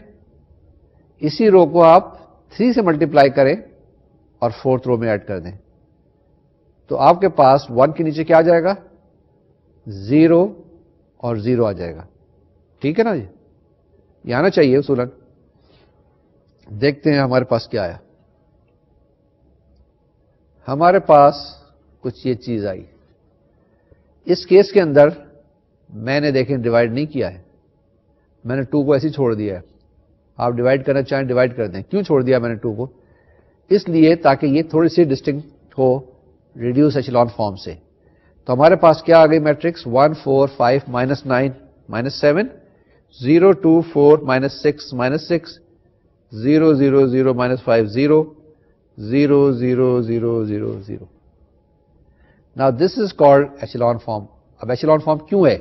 اسی رو کو آپ 3 سے ملٹیپلائی کریں اور فورتھ رو میں ایڈ کر دیں. تو آپ کے پاس 1 کے نیچے کیا آ جائے گا, 0 اور 0 آ جائے گا. ٹھیک ہے نا جی, یہ آنا چاہیے اصولاً. دیکھتے ہیں ہمارے پاس کیا آیا. ہمارے پاس کچھ یہ چیز آئی. اس کیس کے اندر میں نے دیکھیں ڈیوائڈ نہیں کیا ہے, میں نے 2 کو ایسے ہی چھوڑ دیا ہے. آپ ڈیوائڈ کرنا چاہیں ڈیوائڈ کر دیں. کیوں چھوڑ دیا میں نے 2 کو, اس لیے تاکہ یہ تھوڑی سی ڈسٹنکٹ ہو ریڈیوس ایچلون فارم سے. تو ہمارے پاس کیا آ گئی matrix, 1 4 5 -9 -7 0 2 4 -6 -6 0 0 0 -5 0 0 0 0 0 0. Now this is called echelon form. اب ایچلون فارم کیوں ہے,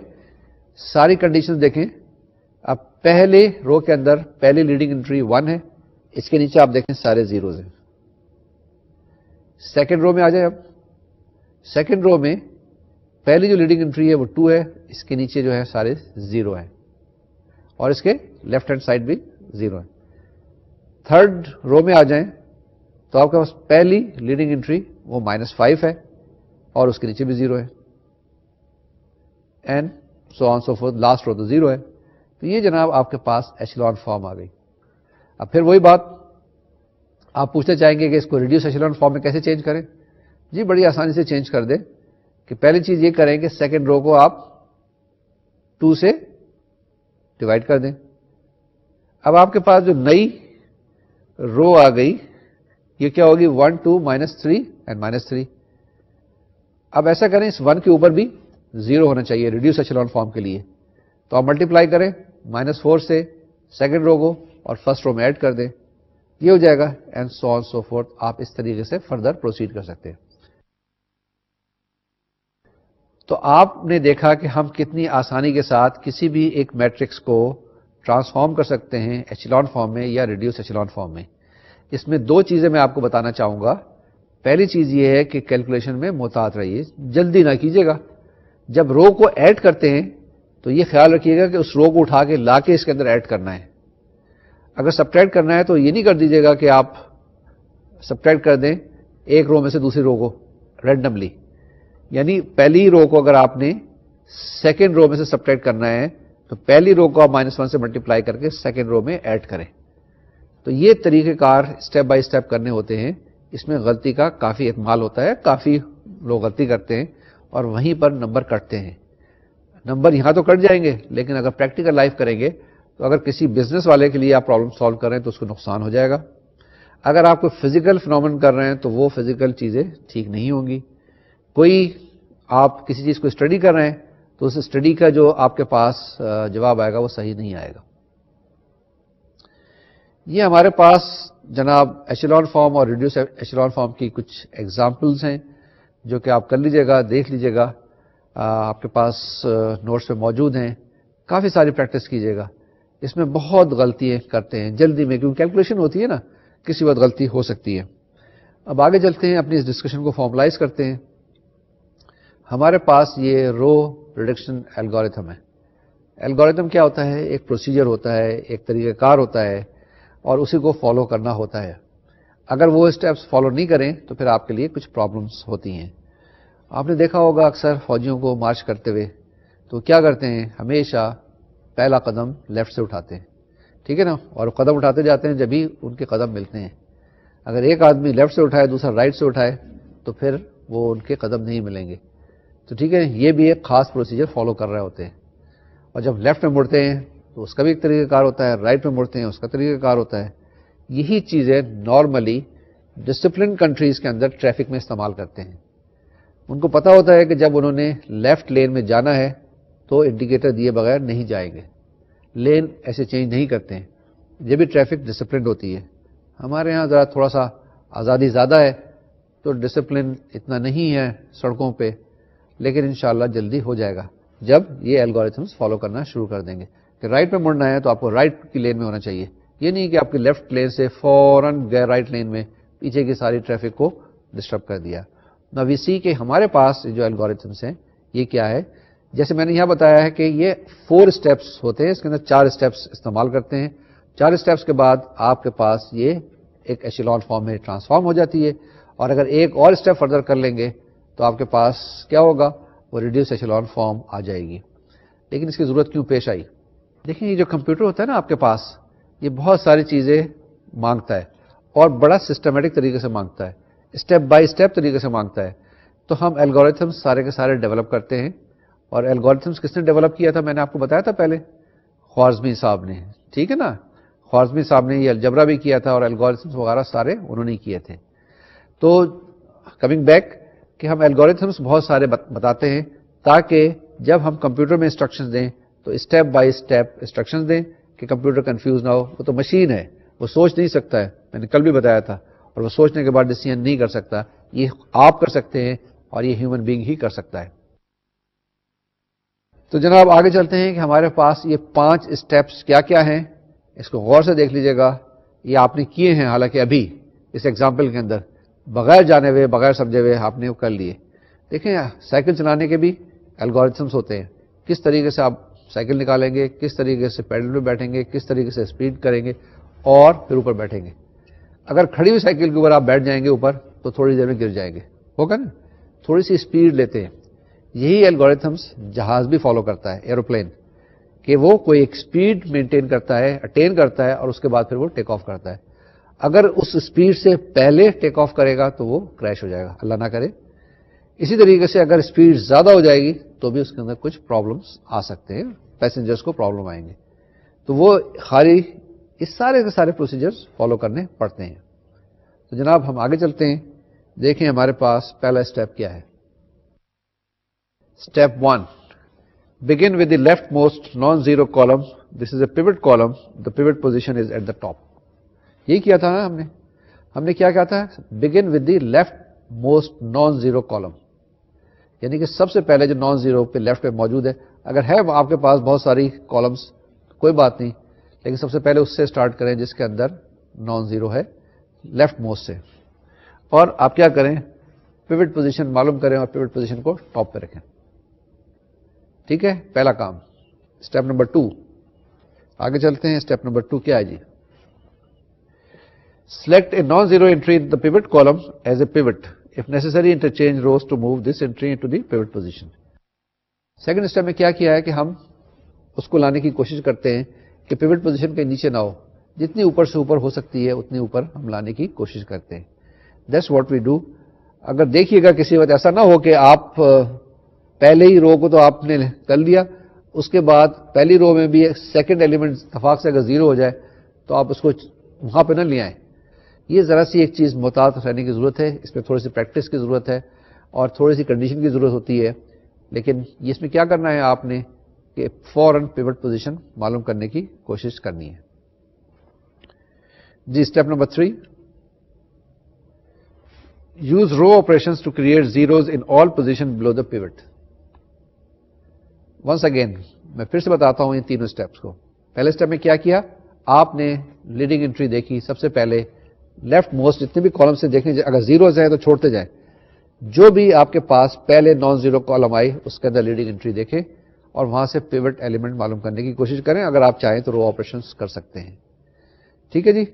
ساری کنڈیشن دیکھیں. اب پہلے رو کے اندر پہلی لیڈنگ انٹری 1 ہے, اس کے نیچے آپ دیکھیں سارے زیروز ہیں. سیکنڈ رو میں آ جائے. اب سیکنڈ رو میں پہلی جو لیڈنگ انٹری ہے وہ 2 ہے, اس کے نیچے جو ہے سارے 0 ہیں اور اس کے لیفٹ ہینڈ سائڈ بھی 0 ہے. تھرڈ رو میں آ جائیں تو آپ کے پاس پہلی لیڈنگ انٹری وہ -5 ہے اور اس کے نیچے بھی 0 ہے, and so on so forth, last row تو 0 ہے. تو یہ جناب آپ کے پاس ایچلون فارم آ گئی. اب پھر وہی بات آپ پوچھنا چاہیں گے کہ اس کو ریڈیوس ایچلون فارم میں کیسے چینج کریں. جی بڑی آسانی سے چینج کر دیں کہ پہلی چیز یہ کریں کہ سیکنڈ رو کو آپ 2 سے ڈیوائڈ کر دیں. اب آپ کے پاس جو نئی رو آ گئی یہ کیا ہوگی, 1 2 -3 اینڈ -3. اب ایسا کریں اس 1 کے اوپر بھی 0 ہونا چاہیے ریڈیوس ایچلون فارم کے لیے. تو آپ ملٹیپلائی کریں -4 سے سیکنڈ رو کو اور فرسٹ رو میں ایڈ کر دیں, یہ ہو جائے گا, and so on so forth. آپ اس طریقے سے فردر پروسیڈ کر سکتے ہیں. تو آپ نے دیکھا کہ ہم کتنی آسانی کے ساتھ کسی بھی ایک میٹرکس کو ٹرانسفارم کر سکتے ہیں ایچلون فارم میں یا ریڈیوس ایچلون فارم میں. اس میں 2 چیزیں میں آپ کو بتانا چاہوں گا. پہلی چیز یہ ہے کہ کیلکولیشن میں محتاط رہیے, جلدی نہ کیجیے گا. جب رو کو ایڈ کرتے ہیں تو یہ خیال رکھیے گا کہ اس رو کو اٹھا کے لا کے اس کے اندر ایڈ کرنا ہے. اگر سبٹریکٹ کرنا ہے تو یہ نہیں کر دیجیے گا کہ آپ سبٹریکٹ کر دیں ایک رو میں سے دوسری رو کو رینڈملی. یعنی پہلی رو کو اگر آپ نے سیکنڈ رو میں سے سبٹریکٹ کرنا ہے تو پہلی رو کو آپ -1 سے ملٹیپلائی کر کے سیکنڈ رو میں ایڈ کریں. تو یہ طریقہ کار اسٹیپ بائی اسٹیپ کرنے ہوتے ہیں. اس میں غلطی کا کافی احتمال ہوتا ہے, کافی لوگ غلطی کرتے ہیں اور وہیں پر نمبر کٹتے ہیں. نمبر یہاں تو کٹ جائیں گے لیکن اگر پریکٹیکل لائف کریں گے تو اگر کسی بزنس والے کے لیے آپ پرابلم سالو کر رہے ہیں تو اس کو نقصان ہو جائے گا. اگر آپ کو فزیکل فنومن کر رہے ہیں تو وہ فزیکل چیزیں ٹھیک نہیں ہوں گی. کوئی آپ کسی چیز کو اسٹڈی کر رہے ہیں تو اس اسٹڈی کا جو آپ کے پاس جواب آئے گا وہ صحیح نہیں آئے گا. یہ ہمارے پاس جناب ایچلون فارم اور ریڈیوس ایچلون فارم کی کچھ ایگزامپلس ہیں جو کہ آپ کر لیجیے گا, دیکھ لیجیے گا, آپ کے پاس نوٹس پہ موجود ہیں. کافی ساری پریکٹس کیجیے گا. اس میں بہت غلطیاں کرتے ہیں جلدی میں, کیونکہ کیلکولیشن ہوتی ہے نا, کسی وقت غلطی ہو سکتی ہے. اب آگے چلتے ہیں, اپنی اس ڈسکشن کو فارملائز کرتے ہیں. ہمارے پاس یہ رو ریڈکشن الگوریتھم ہے. الگوریتھم کیا ہوتا ہے, ایک پروسیجر ہوتا ہے, ایک طریقہ کار ہوتا ہے اور اسی کو فالو کرنا ہوتا ہے. اگر وہ اسٹیپس فالو نہیں کریں تو پھر آپ کے لیے کچھ پرابلمس ہوتی ہیں. آپ نے دیکھا ہوگا اکثر فوجیوں کو مارچ کرتے ہوئے تو کیا کرتے ہیں, ہمیشہ پہلا قدم لیفٹ سے اٹھاتے ہیں, ٹھیک ہے نا, اور قدم اٹھاتے جاتے ہیں جب ہی ان کے قدم ملتے ہیں. اگر ایک آدمی لیفٹ سے اٹھائے دوسرا رائٹ سے اٹھائے تو پھر وہ ان کے قدم نہیں ملیں گے. تو ٹھیک ہے, یہ بھی ایک خاص پروسیجر فالو کر رہے ہوتے ہیں. اور جب لیفٹ میں مڑتے ہیں تو اس کا بھی ایک طریقہ کار ہوتا ہے, رائٹ میں مڑتے ہیں اس کا طریقہ کار ہوتا ہے. یہی چیزیں نارملی ڈسپلن کنٹریز کے اندر ٹریفک میں استعمال کرتے ہیں. ان کو پتا ہوتا ہے کہ جب انہوں نے لیفٹ لین میں جانا ہے تو انڈیکیٹر دیے بغیر نہیں جائیں گے, لین ایسے چینج نہیں کرتے ہیں. یہ بھی ٹریفک ڈسپلنڈ ہوتی ہے. ہمارے ہاں ذرا تھوڑا سا آزادی زیادہ ہے تو ڈسپلن اتنا نہیں ہے سڑکوں پہ, لیکن انشاءاللہ جلدی ہو جائے گا جب یہ الگوریتھمس فالو کرنا شروع کر دیں گے کہ رائٹ پہ مڑنا ہے تو آپ کو رائٹ کی لین میں ہونا چاہیے. یہ نہیں کہ آپ کی لیفٹ لین سے فوراً گئے رائٹ لین میں, پیچھے کی ساری ٹریفک کو ڈسٹرب کر دیا. نا وی سی کہ ہمارے پاس جو الگوریتھمس ہیں یہ کیا ہے, جیسے میں نے یہاں بتایا ہے کہ یہ 4 اسٹیپس ہوتے ہیں, اس کے اندر 4 اسٹیپس استعمال کرتے ہیں. 4 اسٹیپس کے بعد آپ کے پاس یہ ایک ایشیلون فارم میں ٹرانسفارم ہو جاتی ہے, اور اگر ایک اور اسٹیپ فردر کر لیں گے تو آپ کے پاس کیا ہوگا, وہ ریڈیوس ایشیلون فارم آ جائے گی. لیکن اس کی ضرورت کیوں پیش آئی؟ دیکھیں یہ جو کمپیوٹر ہوتا ہے نا آپ کے پاس, یہ بہت ساری چیزیں مانگتا ہے اور بڑا سسٹمیٹک طریقے سے مانگتا ہے, اسٹیپ بائی اسٹیپ طریقے سے مانگتا ہے. تو ہم الگوریتھمس سارے کے سارے ڈیولپ کرتے ہیں. اور الگوریتھمس کس نے ڈیولپ کیا تھا, میں نے آپ کو بتایا تھا پہلے, خوارزمی صاحب نے, ٹھیک ہے نا. خوارزمی صاحب نے یہ الجبرا بھی کیا تھا اور الگوریتھمس وغیرہ سارے انہوں نے کیے تھے. تو کمنگ بیک کہ ہم الگوریتھمس بہت سارے بتاتے ہیں تاکہ جب ہم کمپیوٹر میں انسٹرکشنز دیں تو اسٹیپ بائی اسٹیپ انسٹرکشنز دیں کہ کمپیوٹر کنفیوز نہ ہو. وہ تو مشین ہے, وہ سوچ نہیں سکتا ہے, میں نے کل بھی بتایا تھا, اور وہ سوچنے کے بعد ڈیسیژن نہیں کر سکتا. یہ آپ کر سکتے ہیں اور یہ ہیومن بینگ ہی کر سکتا ہے. تو جناب آگے چلتے ہیں کہ ہمارے پاس یہ 5 اسٹیپس کیا کیا ہیں, اس کو غور سے دیکھ لیجیے گا. یہ آپ نے کیے ہیں حالانکہ ابھی اس ایگزامپل کے اندر بغیر جانے ہوئے بغیر سمجھے ہوئے آپ نے وہ کر لیے. دیکھیں سائیکل چلانے کے بھی الگوریتھمس ہوتے ہیں, کس طریقے سے آپ سائیکل نکالیں گے, کس طریقے سے پیڈل پہ بیٹھیں گے, کس طریقے سے اسپیڈ کریں گے اور پھر اوپر بیٹھیں گے. اگر کھڑی ہوئی سائیکل کے اوپر آپ بیٹھ جائیں گے اوپر تو تھوڑی دیر میں گر جائیں گے, ہوگا نا. تھوڑی سی اسپیڈ لیتے ہیں. یہی الگوریتھمس جہاز بھی فالو کرتا ہے, ایروپلین, کہ وہ کوئی ایک اسپیڈ مینٹین کرتا ہے, اٹین کرتا ہے, اور اس کے بعد پھر وہ ٹیک آف کرتا ہے. اگر اس اسپیڈ سے پہلے ٹیک آف کرے گا تو وہ کریش ہو جائے گا, اللہ نہ کرے. اسی طریقے سے اگر اسپیڈ زیادہ ہو جائے گی تو بھی اس کے اندر کچھ پرابلمس آ سکتے ہیں, پیسنجرز کو پرابلم آئیں گے. تو وہ خالی اس سارے کے سارے پروسیجرز فالو کرنے پڑتے ہیں. تو جناب ہم آگے چلتے ہیں, دیکھیں ہمارے پاس پہلا اسٹیپ کیا ہے. Step 1, begin with the leftmost non-zero column. This is a pivot column. The pivot position is at the top. یہی کیا تھا نا ہم نے کیا کہا تھا, begin with the leftmost non-zero column, یعنی کہ سب سے پہلے جو نان زیرو پہ لیفٹ پہ موجود ہے. اگر ہے آپ کے پاس بہت ساری کالمس کوئی بات نہیں, لیکن سب سے پہلے اس سے اسٹارٹ کریں جس کے اندر نان زیرو ہے, لیفٹ موسٹ سے. اور آپ کیا کریں, پیوٹ پوزیشن معلوم کریں اور پیوٹ پوزیشن کو ٹاپ پہ رکھیں. ٹھیک ہے, پہلا کام. اسٹیپ نمبر 2, آگے چلتے ہیں. اسٹیپ نمبر 2 کیا ہے جی؟ Select a non zero entry in the pivot column as a pivot. If necessary, interchange rows to move this entry into the pivot position. Second step میں کیا کیا ہے کہ ہم اس کو لانے کی کوشش کرتے ہیں کہ پیوٹ پوزیشن کے نیچے نہ ہو, جتنی اوپر سے اوپر ہو سکتی ہے اتنی اوپر ہم لانے کی کوشش کرتے ہیں. That's what we do. اگر دیکھیے گا کسی وقت ایسا نہ ہو کہ آپ پہلے ہی رو کو تو آپ نے کر لیا, اس کے بعد پہلی رو میں بھی سیکنڈ ایلیمنٹ اتفاق سے اگر زیرو ہو جائے تو آپ اس کو وہاں پہ نہ لے آئیں. یہ ذرا سی ایک چیز محتاط رہنے کی ضرورت ہے, اس میں تھوڑی سی پریکٹس کی ضرورت ہے اور تھوڑی سی کنڈیشن کی ضرورت ہوتی ہے. لیکن اس میں کیا کرنا ہے آپ نے کہ فوراً پیوٹ پوزیشن معلوم کرنے کی کوشش کرنی ہے. جی step number 3, use row operations to create zeros in all position below the pivot. Once again میں پھر سے بتاتا ہوں ان تینوں اسٹیپس کو. پہلے اسٹیپ میں کیا کیا, آپ نے لیڈنگ انٹری دیکھی, سب سے پہلے لیفٹ موسٹ جتنے بھی کالم سے دیکھیں, اگر زیروز ہیں تو چھوڑتے جائیں. جو بھی آپ کے پاس پہلے نان زیرو کالم آئی اس کے اندر لیڈنگ انٹری دیکھیں اور وہاں سے پیوٹ ایلیمنٹ معلوم کرنے کی کوشش کریں. اگر آپ چاہیں تو رو آپریشنز کر سکتے ہیں. ٹھیک ہے جی.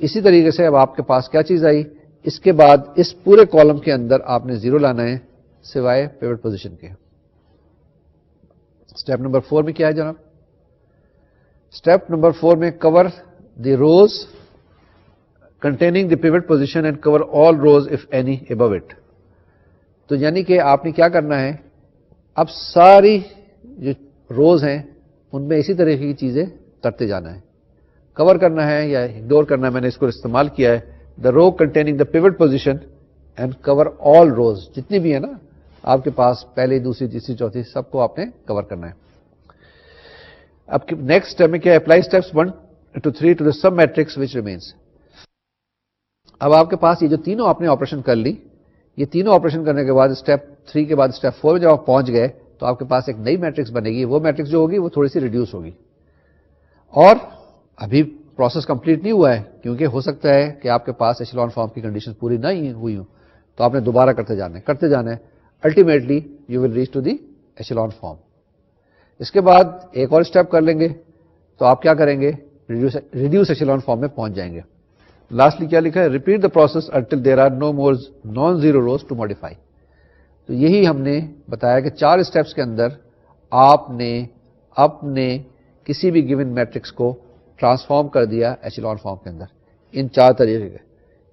اسی طریقے سے اب آپ کے پاس کیا چیز آئی, اس کے بعد اس پورے کالم کے اندر آپ نے زیرو لانا ہے سوائے پیوٹ پوزیشن کے. اسٹیپ نمبر 4 میں کیا ہے جناب؟ اسٹیپ نمبر 4 میں کور دی روز containing the pivot position and cover all rows if any above it. تو یعنی کہ آپ نے کیا کرنا ہے, اب ساری جو روز ہیں ان میں اسی طرح کی چیزیں کرتے جانا ہے. کور کرنا ہے یا اگنور کرنا ہے, میں نے اس کو استعمال کیا ہے. the row containing the pivot position and cover all rows, جتنی بھی ہے نا آپ کے پاس پہلی دوسری تیسری چوتھی سب کو آپ نے کور کرنا ہے. اب نیکسٹ اسٹیپ میں کیا ہے, apply steps 1 into 3 to the sub matrix which remains. اب آپ کے پاس یہ جو تینوں آپ نے آپریشن کر لی, یہ تینوں آپریشن کرنے کے بعد اسٹیپ 3 کے بعد اسٹیپ 4 میں جب آپ پہنچ گئے تو آپ کے پاس ایک نئی میٹرکس بنے گی. وہ میٹرکس جو ہوگی وہ تھوڑی سی ریڈیوس ہوگی, اور ابھی پروسیس کمپلیٹ نہیں ہوا ہے, کیونکہ ہو سکتا ہے کہ آپ کے پاس ایشلون فارم کی کنڈیشن پوری نہیں ہوئی ہوں, تو آپ نے دوبارہ کرتے جانا ہے. Ultimately you will reach to the echelon form. اس کے بعد ایک اور اسٹیپ کر لیں گے تو آپ کیا کریں گے, ریڈیوس ایشلون فارم میں پہنچ جائیں گے. لاسٹلی کیا لکھا ہے, repeat the process until there are no more non zero rows to modify. تو یہی ہم نے بتایا کہ 4 اسٹیپس کے اندر آپ نے اپنے کسی بھی گیون میٹرکس کو ٹرانسفارم کر دیا ایشلون فارم کے اندر, ان 4 طریقے کے.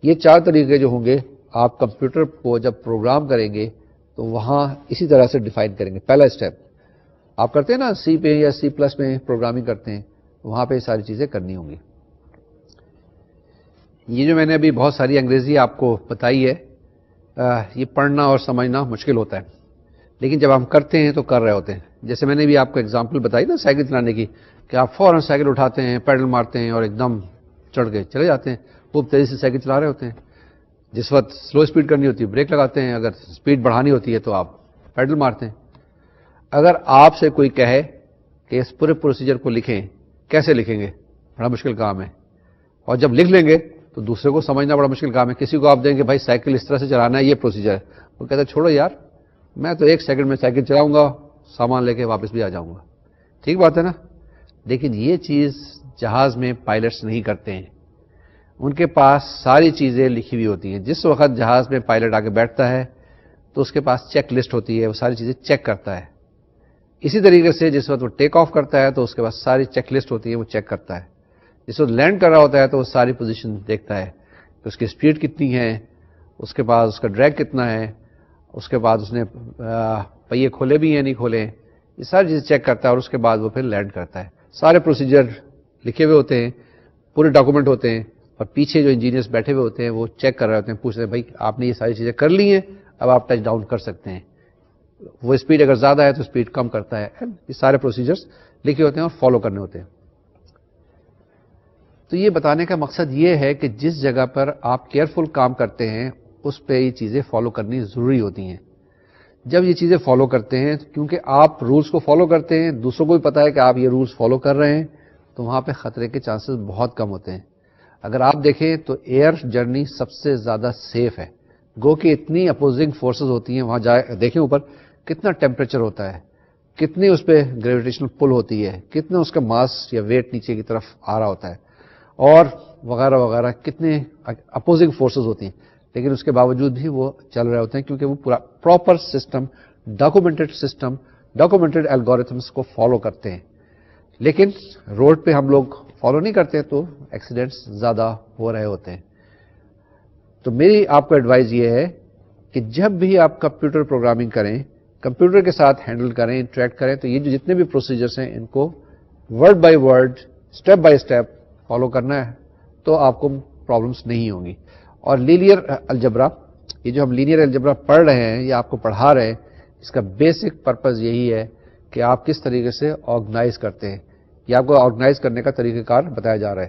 یہ 4 طریقے جو ہوں گے آپ کمپیوٹر کو جب پروگرام کریں گے تو وہاں اسی طرح سے ڈیفائن کریں گے. پہلا اسٹیپ آپ کرتے ہیں نا سی پہ یا C++ میں پروگرامنگ کرتے ہیں, وہاں پہ یہ ساری چیزیں کرنی ہوں گی. یہ جو میں نے ابھی بہت ساری انگریزی آپ کو بتائی ہے, یہ پڑھنا اور سمجھنا مشکل ہوتا ہے, لیکن جب ہم کرتے ہیں تو کر رہے ہوتے ہیں. جیسے میں نے بھی آپ کو اگزامپل بتائی نا سائیکل چلانے کی, کہ آپ فوراً سائیکل اٹھاتے ہیں, پیڈل مارتے ہیں اور ایک دم چڑھ کے چلے جاتے ہیں. خوب تیزی سے سائیکل چلا رہے ہوتے ہیں. جس وقت سلو اسپیڈ کرنی ہوتی ہے بریک لگاتے ہیں, اگر اسپیڈ بڑھانی ہوتی ہے تو آپ پیڈل مارتے ہیں. اگر آپ سے کوئی کہے کہ اس پورے پروسیجر کو لکھیں, کیسے لکھیں گے, بڑا مشکل کام ہے. اور جب لکھ لیں گے تو دوسرے کو سمجھنا بڑا مشکل کام ہے. کسی کو آپ دیں گے بھائی سائیکل اس طرح سے چلانا ہے, یہ پروسیجر ہے, وہ کہتا ہے چھوڑو یار, میں تو 1 سیکنڈ میں سائیکل چلاؤں گا, سامان لے کے واپس بھی آ جاؤں گا. ٹھیک بات ہے نا. لیکن یہ چیز جہاز میں پائلٹس نہیں کرتے ہیں. ان کے پاس ساری چیزیں لکھی ہوئی ہوتی ہیں. جس وقت جہاز میں پائلٹ آگے بیٹھتا ہے تو اس کے پاس چیک لسٹ ہوتی ہے, وہ ساری چیزیں چیک کرتا ہے. اسی طریقے سے جس وقت وہ ٹیک آف کرتا ہے تو اس کے پاس ساری چیک لسٹ ہوتی ہے, وہ چیک کرتا ہے. جس وقت لینڈ کر رہا ہوتا ہے تو وہ ساری پوزیشن دیکھتا ہے کہ اس کی اسپیڈ کتنی ہے, اس کے بعد اس کا ڈریگ کتنا ہے, اس کے بعد اس نے پہیے کھولے بھی ہیں نہیں کھولے, یہ ساری چیزیں چیک کرتا ہے, اور اس کے بعد وہ پھر لینڈ کرتا ہے. سارے پروسیجر لکھے ہوئے ہوتے ہیں, پورے ڈاکومنٹ ہوتے ہیں, اور پیچھے جو انجینئرس بیٹھے ہوئے ہوتے ہیں وہ چیک کر رہے ہوتے ہیں, پوچھ رہے ہیں بھائی آپ نے یہ ساری چیزیں کر لی ہیں, اب آپ ٹچ ڈاؤن کر سکتے ہیں. وہ اسپیڈ اگر زیادہ ہے تو اسپیڈ کم کرتا ہے. یہ سارے پروسیجرز لکھے ہوتے ہیں اور فالو کرنے ہوتے ہیں. تو یہ بتانے کا مقصد یہ ہے کہ جس جگہ پر آپ کیئرفل کام کرتے ہیں اس پہ یہ چیزیں فالو کرنی ضروری ہوتی ہیں. جب یہ چیزیں فالو کرتے ہیں, کیونکہ آپ رولز کو فالو کرتے ہیں, دوسروں کو بھی پتا ہے کہ آپ یہ رولز فالو کر رہے ہیں, تو وہاں پہ خطرے کے چانسز بہت کم ہوتے ہیں. اگر آپ دیکھیں تو ایئر جرنی سب سے زیادہ سیف ہے, گو کہ اتنی اپوزنگ فورسز ہوتی ہیں. وہاں جائے دیکھیں اوپر کتنا ٹیمپریچر ہوتا ہے, کتنی اس پہ گریویٹیشنل پل ہوتی ہے, کتنا اس کا ماس یا ویٹ نیچے کی طرف آ رہا ہوتا ہے, اور وغیرہ وغیرہ کتنے اپوزنگ فورسز ہوتی ہیں. لیکن اس کے باوجود بھی وہ چل رہے ہوتے ہیں, کیونکہ وہ پورا پراپر سسٹم, ڈاکومنٹڈ الگورتھمس کو فالو کرتے ہیں. لیکن روڈ پہ ہم لوگ فالو نہیں کرتے تو ایکسیڈنٹس زیادہ ہو رہے ہوتے ہیں. تو میری آپ کو ایڈوائز یہ ہے کہ جب بھی آپ کمپیوٹر پروگرامنگ کریں, کمپیوٹر کے ساتھ ہینڈل کریں, انٹریکٹ کریں, تو یہ جو جتنے بھی پروسیجرس ہیں ان کو word by word, step by step follow کرنا ہے, تو آپ کو پرابلمس نہیں ہوں گی. اور لینئر الجبرا, یہ جو ہم لینئر الجبرا پڑھ رہے ہیں یا آپ کو پڑھا رہے ہیں, اس کا بیسک پرپز یہی ہے کہ آپ کس طریقے سے آرگنائز کرتے ہیں. یہ آپ کو آرگنائز کرنے کا طریقہ کار بتایا جا رہا ہے.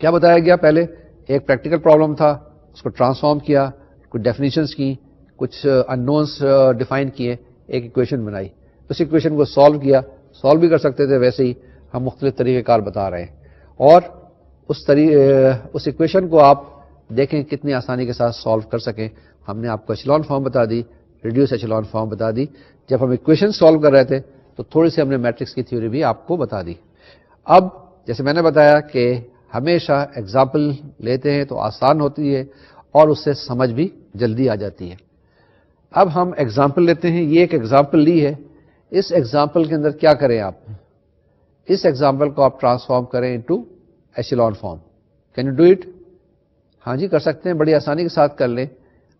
کیا بتایا گیا, پہلے ایک پریکٹیکل پرابلم تھا, اس کو ٹرانسفارم کیا, کچھ ڈیفینیشنس کی, کچھ اننونس ڈیفائن کیے, ایک ایکویشن بنائی, اس ایکویشن کو سالو کیا. سالو بھی کر سکتے تھے, ویسے ہی ہم مختلف طریقہ کار بتا رہے ہیں. اور اس ایکویشن کو آپ دیکھیں کتنی آسانی کے ساتھ سالو کر سکیں. ہم نے آپ کو ایشلون فارم بتا دی, ریڈیوس ایشلون فارم بتا دی. جب ہم ایکویشن سالو کر رہے تھے تو تھوڑی سی ہم نے میٹرکس کی تھیوری بھی آپ کو بتا دی. اب جیسے میں نے بتایا کہ ہمیشہ ایگزامپل لیتے ہیں تو آسان ہوتی ہے اور اس سے سمجھ بھی جلدی آ جاتی ہے. اب ہم ایگزامپل لیتے ہیں. یہ ایک ایگزامپل لی ہے. اس ایگزامپل کے اندر کیا کریں آپ, اس ایگزامپل کو آپ ٹرانسفارم کریں into echelon form. Can you do it? ہاں جی, کر سکتے ہیں, بڑی آسانی کے ساتھ کر لیں.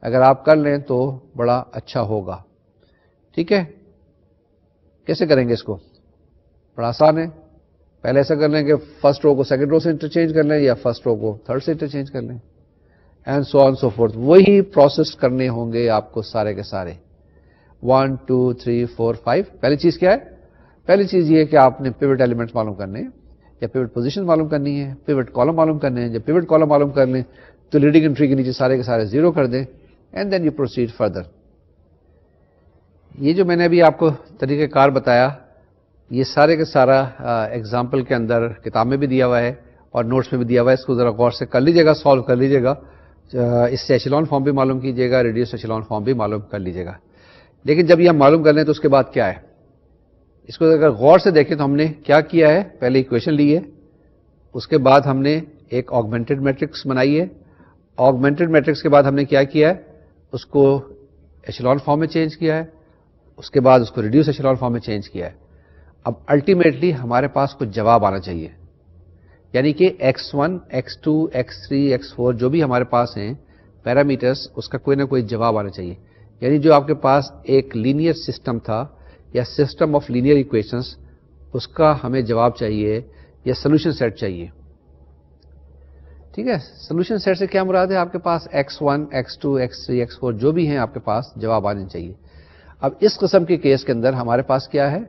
اگر آپ کر لیں تو بڑا اچھا ہوگا. ٹھیک ہے, کیسے کریں گے اس کو؟ بڑا آسان ہے. پہلے ایسا کر لیں کہ فرسٹ رو کو سیکنڈ رو سے انٹرچینج کر لیں, یا فرسٹ رو کو تھرڈ سے انٹرچینج کر لیں, and so on so forth. وہی پروسیس کرنے ہوں گے آپ کو سارے کے سارے. 1 2 3 4 5. پہلی چیز کیا ہے؟ پہلی چیز یہ ہے کہ آپ نے پیوٹ ایلیمنٹس معلوم کرنے ہیں. یا پیوٹ پوزیشن معلوم کرنی ہے, پیوٹ کالم معلوم کرنے ہیں. جب پیوٹ کالم معلوم کر لیں تو لیڈنگ انٹری کے نیچے سارے کے سارے 0 کر دیں and then you proceed further. یہ جو میں نے ابھی آپ کو طریقہ کار بتایا یہ سارے کا سارا ایگزامپل کے اندر کتاب میں بھی دیا ہوا ہے اور نوٹس میں بھی دیا ہوا ہے. اس کو ذرا غور سے کر لیجیے گا, سالو کر لیجیے گا. اس سے ایشیلون فارم بھی معلوم کیجیے گا, ریڈیوس ایشیلون فارم بھی معلوم کر لیجیے گا. لیکن جب یہ ہم معلوم کر لیں تو اس کے بعد کیا ہے, اس کو اگر غور سے دیکھیں تو ہم نے کیا کیا ہے, پہلے ایکویشن لی ہے, اس کے بعد ہم نے ایک آگمنٹڈ میٹرکس بنائی ہے. آگمنٹڈ میٹرکس کے بعد ہم نے کیا کیا ہے, اس کو ایشیلون فارم میں چینج کیا ہے, اس کے بعد اس کو ریڈیوس ایشیلون فارم میں چینج کیا ہے. اب الٹیمیٹلی ہمارے پاس کچھ جواب آنا چاہیے, یعنی کہ x1 x2 x3 x4 جو بھی ہمارے پاس ہیں پیرامیٹرز, اس کا کوئی نہ کوئی جواب آنا چاہیے. یعنی جو آپ کے پاس ایک لینئر سسٹم تھا یا سسٹم آف لینئر ایکویشنز, اس کا ہمیں جواب چاہیے یا سولوشن سیٹ چاہیے. ٹھیک ہے, سولوشن سیٹ سے کیا مراد ہے, آپ کے پاس x1 x2 x3 x4 جو بھی ہیں آپ کے پاس جواب آنے چاہیے. اب اس قسم کے کیس کے اندر ہمارے پاس کیا ہے,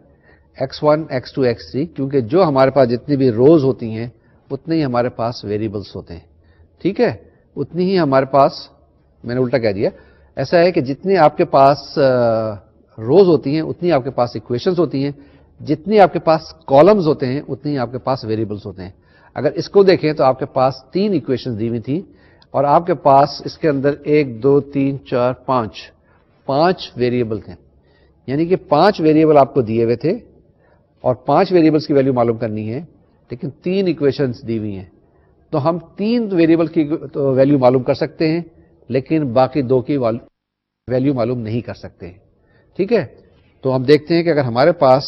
x1 x2 x3, کیونکہ جو ہمارے پاس جتنی بھی روز ہوتی ہیں اتنے ہی ہمارے پاس ویریبلس ہوتے ہیں. ٹھیک ہے, اتنی ہی ہمارے پاس, میں نے الٹا کہہ دیا, ایسا ہے کہ جتنی آپ کے پاس روز ہوتی ہیں اتنی آپ کے پاس ایکویشنز ہوتی ہیں, جتنی آپ کے پاس کالمز ہوتے ہیں اتنی آپ کے پاس ویریبلس ہوتے ہیں. اگر اس کو دیکھیں تو آپ کے پاس 3 ایکویشنز دی ہوئی تھی اور آپ کے پاس اس کے اندر 1 2 3 4 5 ویریبل تھے. یعنی کہ 5 ویریبل آپ کو دیے ہوئے تھے اور 5 ویریبلس کی ویلیو معلوم کرنی ہے, لیکن 3 ایکویشنز دی ہوئی ہیں. تو ہم 3 ویریبل کی ویلیو معلوم کر سکتے ہیں لیکن باقی 2 کی ویلیو معلوم نہیں کر سکتے. ٹھیک ہے, تو ہم دیکھتے ہیں کہ اگر ہمارے پاس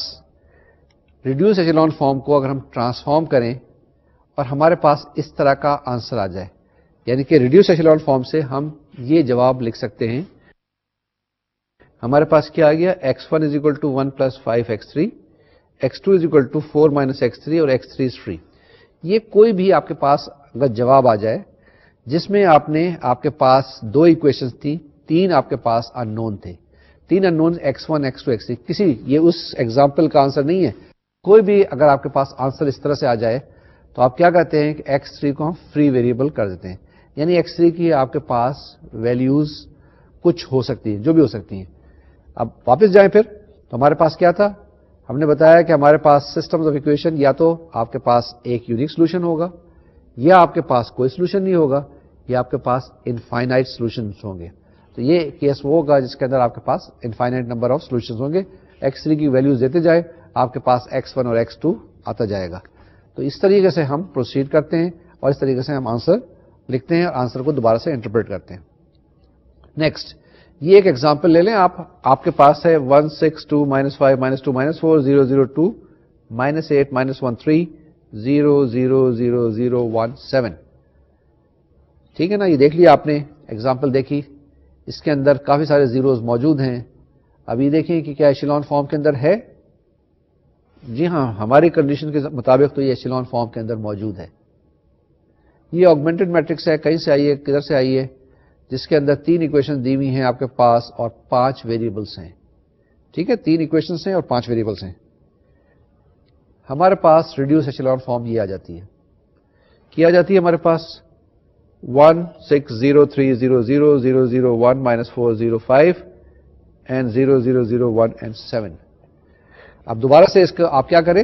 ریڈیوس ایشیلون فارم کو اگر ہم ٹرانسفارم کریں اور ہمارے پاس اس طرح کا آنسر آ جائے, یعنی کہ ریڈیوس ایشیلون فارم سے ہم یہ جواب لکھ سکتے ہیں. ہمارے پاس کیا آ گیا, x1 is equal to 1 plus 5x3, x2 is equal to 4 minus x3 اور x3 is free. یہ کوئی بھی آپ کے پاس اگر جواب آ جائے جس میں آپ کے پاس 2 ایکویشنز تھیں, 3 آپ کے پاس ان نون تھے, 3 ان نون x1 x2 x3, کسی یہ اس ایگزامپل کا آنسر نہیں ہے. کوئی بھی اگر آپ کے پاس آنسر اس طرح سے آ جائے تو آپ کیا کہتے ہیں کہ x3 کو ہم فری ویریبل کر دیتے ہیں. یعنی x3 کی آپ کے پاس ویلیوز کچھ ہو سکتی ہیں, جو بھی ہو سکتی ہیں. اب واپس جائیں پھر تو ہمارے پاس کیا تھا, ہم نے بتایا کہ ہمارے پاس سسٹمز آف ایکویشن یا تو آپ کے پاس ایک یونیک سولوشن ہوگا یا آپ کے پاس کوئی سولوشن نہیں ہوگا یا آپ کے پاس انفائنائٹ سولوشنز ہوں گے. تو یہ کیس وہ ہوگا جس کے اندر آپ کے پاس انفائنائٹ نمبر آف سولوشنز ہوں گے. x3 کی ویلیوز دیتے جائے, آپ کے پاس x1 اور x2 آتا جائے گا. تو اس طریقے سے ہم پروسیڈ کرتے ہیں اور اس طریقے سے ہم آنسر لکھتے ہیں اور آنسر کو دوبارہ سے انٹرپریٹ کرتے ہیں. نیکسٹ, یہ ایک ایگزامپل لے لیں آپ کے پاس ہے 1 6 2 -5 -2 -4 0 0 2 -8 -1 3 0 0 0 0 1 7. ٹھیک ہے نا, یہ دیکھ لیا آپ نے, ایگزامپل دیکھی, اس کے اندر کافی سارے زیروز موجود ہیں. اب یہ دیکھیں کہ کیا ایشیلون فارم کے اندر ہے. جی ہاں, ہماری کنڈیشن کے مطابق تو یہ ایشیلون فارم کے اندر موجود ہے. یہ آگمنٹڈ میٹرکس ہے, کہیں سے آئی ہے, کدھر سے آئی ہے, جس کے اندر 3 ایکویشن دی ہوئی ہیں آپ کے پاس اور 5 ویریبلس ہیں. ٹھیک ہے, 3 ایکویشنز ہیں اور 5 ویریبلس ہیں. ہمارے پاس ریڈیوس ایشیلون فارم یہ آ جاتی ہے, کیا جاتی ہے ہمارے پاس 1 6 0 3 0 0 0 0 1 -4 0 5 and 0 0 0 1 and 7. اب دوبارہ سے اس کو آپ کیا کریں,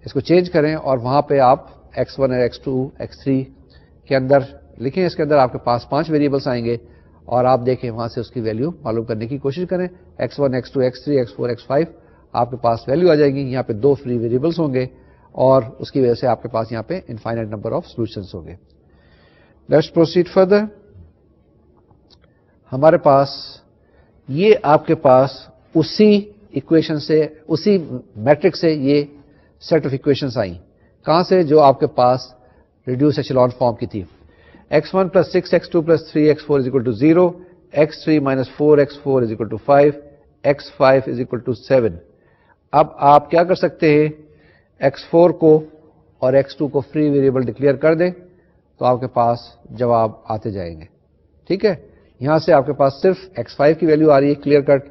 اس کو چینج کریں اور وہاں پہ آپ x1 اور x2 x3 کے اندر لکھیں. اس کے اندر آپ کے پاس 5 ویریبلس آئیں گے اور آپ دیکھیں وہاں سے اس کی ویلیو معلوم کرنے کی کوشش کریں. x1 x2 x3 x4 x5 آپ کے پاس ویلیو آ جائے گی. یہاں پہ 2 فری ویریبلس ہوں گے اور اس کی وجہ سے آپ کے پاس یہاں پہ انفائنائٹ نمبر آف سولوشنس ہوں گے. Let's proceed further. ہمارے پاس یہ آپ کے پاس اسی ایکویشن سے, اسی میٹرک سے یہ سیٹ آف ایکویشنز آئیں. کہاں سے, جو آپ کے پاس ریڈیوس ایشیلون فارم کی تھی. x1 plus 6x2 plus 3x4 is equal to 0, x3 minus 4x4 is equal to 5, x5 is equal to 7. اب آپ کیا کر سکتے ہیں, x4 کو اور x2 کو فری ویریبل ڈکلیئر کر دیں تو آپ کے پاس جواب آتے جائیں گے. ٹھیک ہے, یہاں سے آپ کے پاس صرف x5 کی ویلیو آ رہی ہے کلیئر کٹ,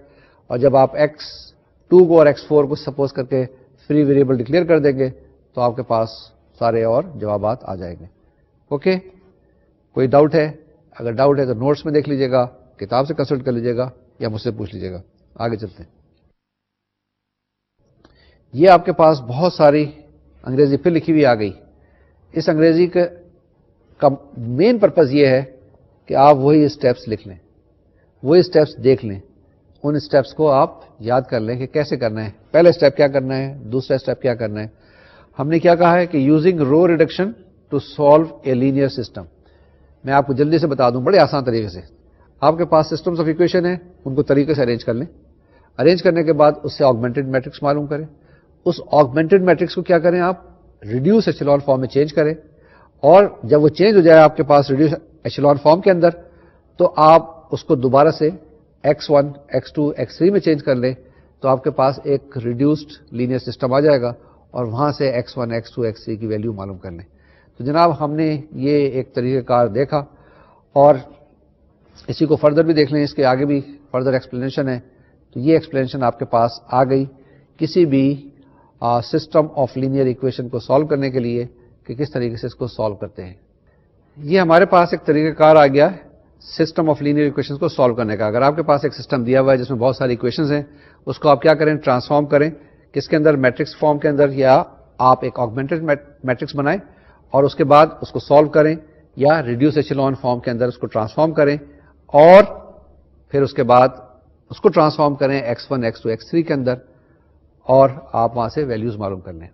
اور جب آپ x2 کو اور x4 کو سپوز کر کے فری ویریبل ڈکلیئر کر دیں گے تو آپ کے پاس سارے اور جوابات آ جائیں گے. اوکے, کوئی ڈاؤٹ ہے؟ اگر ڈاؤٹ ہے تو نوٹس میں دیکھ لیجیے گا, کتاب سے کنسلٹ کر لیجیے گا یا مجھ سے پوچھ لیجیے گا. آگے چلتے ہیں. یہ آپ کے پاس بہت ساری انگریزی پھر لکھی ہوئی آ گئی. اس انگریزی کا مین پرپز یہ ہے کہ آپ وہی اسٹیپس لکھ لیں, وہی اسٹیپس دیکھ لیں, ان اسٹیپس کو آپ یاد کر لیں کہ کیسے کرنا ہے. پہلا اسٹیپ کیا کرنا ہے, دوسرا اسٹیپ کیا کرنا ہے. ہم نے کیا کہا ہے کہ using row reduction to solve a linear system. میں آپ کو جلدی سے بتا دوں بڑے آسان طریقے سے. آپ کے پاس سسٹمز آف ایکویشن ہیں, ان کو طریقے سے ارینج کر لیں. ارینج کرنے کے بعد اس سے آگمنٹڈ میٹرکس معلوم کریں. اس آگمنٹڈ میٹرکس کو کیا کریں, آپ ریڈیوس ایچلون فارم میں چینج کریں, اور جب وہ چینج ہو جائے آپ کے پاس ریڈیوس ایچلون فارم کے اندر, تو آپ اس کو دوبارہ سے x1 x2 x3 میں چینج کر لیں, تو آپ کے پاس ایک ریڈیوسڈ لینئر سسٹم آ جائے گا, اور وہاں سے x1 x2 x3 کی ویلیو معلوم کر لیں. تو جناب ہم نے یہ ایک طریقہ کار دیکھا, اور اسی کو فردر بھی دیکھ لیں, اس کے آگے بھی فردر ایکسپلینیشن ہے. تو یہ ایکسپلینیشن آپ کے پاس آ گئی کسی بھی سسٹم آف لینئر ایکویشن کو سالو کرنے کے لیے کہ کس طریقے سے اس کو سالو کرتے ہیں. یہ ہمارے پاس ایک طریقہ کار آ گیا سسٹم آف لینئر ایکویشن کو سالو کرنے کا. اگر آپ کے پاس ایک سسٹم دیا ہوا ہے جس میں بہت ساری ایکویشنز ہیں, اس کو آپ کیا کریں, ٹرانسفارم کریں. کس کے اندر, میٹرکس فارم کے اندر, یا آپ ایک آگمنٹڈ میٹرکس بنائیں اور اس کے بعد اس کو سالو کریں, یا ریڈیوس ایچلون فارم کے اندر اس کو ٹرانسفارم کریں, اور پھر اس کے بعد اس کو ٹرانسفارم کریں x1 x2 x3 کے اندر, اور آپ وہاں سے ویلیوز معلوم کر لیں.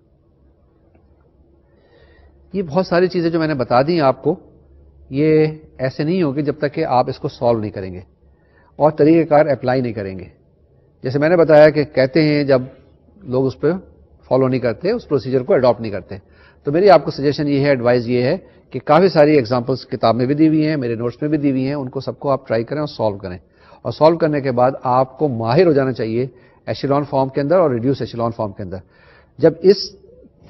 یہ بہت ساری چیزیں جو میں نے بتا دی آپ کو, یہ ایسے نہیں ہوگی جب تک کہ آپ اس کو سالو نہیں کریں گے اور طریقہ کار اپلائی نہیں کریں گے. جیسے میں نے بتایا کہ کہتے ہیں جب لوگ اس پہ فالو نہیں کرتے, اس پروسیجر کو اڈاپٹ نہیں کرتے, تو میری آپ کو سجیشن یہ ہے, ایڈوائز یہ ہے کہ کافی ساری ایگزامپلس کتاب میں بھی دی ہوئی ہیں, میرے نوٹس میں بھی دی ہوئی ہیں, ان کو سب کو آپ ٹرائی کریں اور سالو کریں. اور سالو کرنے کے بعد آپ کو ماہر ہو جانا چاہیے ایشیلون فارم کے اندر اور ریڈیوس ایشیلون فارم کے اندر. جب اس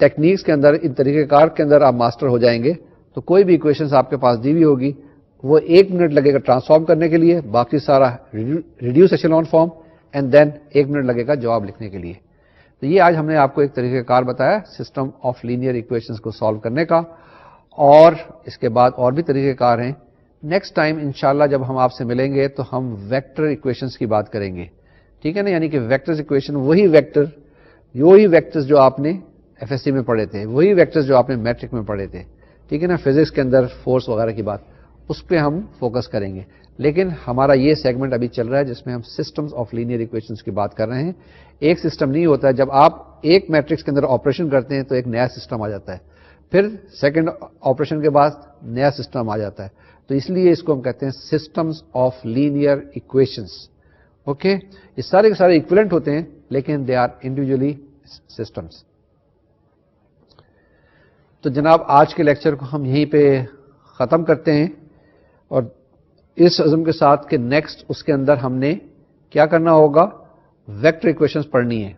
ٹیکنیکس کے اندر, ان طریقہ کار کے اندر آپ ماسٹر ہو جائیں گے, تو کوئی بھی ایکویشنز آپ کے پاس دی ہوئی ہوگی, وہ 1 منٹ لگے گا ٹرانسفارم کرنے کے لیے, باقی سارا reduce echelon form, and then 1 minute لگے گا جواب لکھنے کے لیے. تو یہ آج ہم نے آپ کو ایک طریقہ کار بتایا سسٹم آف لینئر ایکویشنز کو سالو کرنے کا, اور اس کے بعد اور بھی طریقہ کار ہیں. نیکسٹ ٹائم انشاءاللہ جب ہم آپ سے ملیں گے تو ہم ویکٹر ایکویشنز کی بات کریں گے. ٹھیک ہے نا, یعنی کہ ویکٹرز ایکویشن, وہی ویکٹرز جو آپ نے ایف ایس سی میں پڑھے تھے, وہی ویکٹرز جو آپ نے میٹرک میں پڑھے تھے. ٹھیک ہے نا, فزکس کے اندر فورس وغیرہ کی بات, اس پہ ہم فوکس کریں گے. لیکن ہمارا یہ سیگمنٹ ابھی چل رہا ہے جس میں ہم سسٹمز آف لینئر ایکویشنز کی بات کر رہے ہیں. ایک سسٹم نہیں ہوتا ہے, جب آپ ایک میٹرکس کے اندر آپریشن کرتے ہیں تو ایک نیا سسٹم آ جاتا ہے, پھر سیکنڈ آپریشن کے بعد نیا سسٹم آ جاتا ہے. تو اس لیے اس کو ہم کہتے ہیں systems of linear equations. Okay, یہ سارے کے سارے ایکویلنٹ ہوتے ہیں, لیکن دے آر انڈیویجلی سسٹمز. تو جناب آج کے لیکچر کو ہم یہیں پہ ختم کرتے ہیں, اور اس عزم کے ساتھ کہ نیکسٹ اس کے اندر ہم نے کیا کرنا ہوگا, ویکٹر ایکویشنز پڑھنی ہے.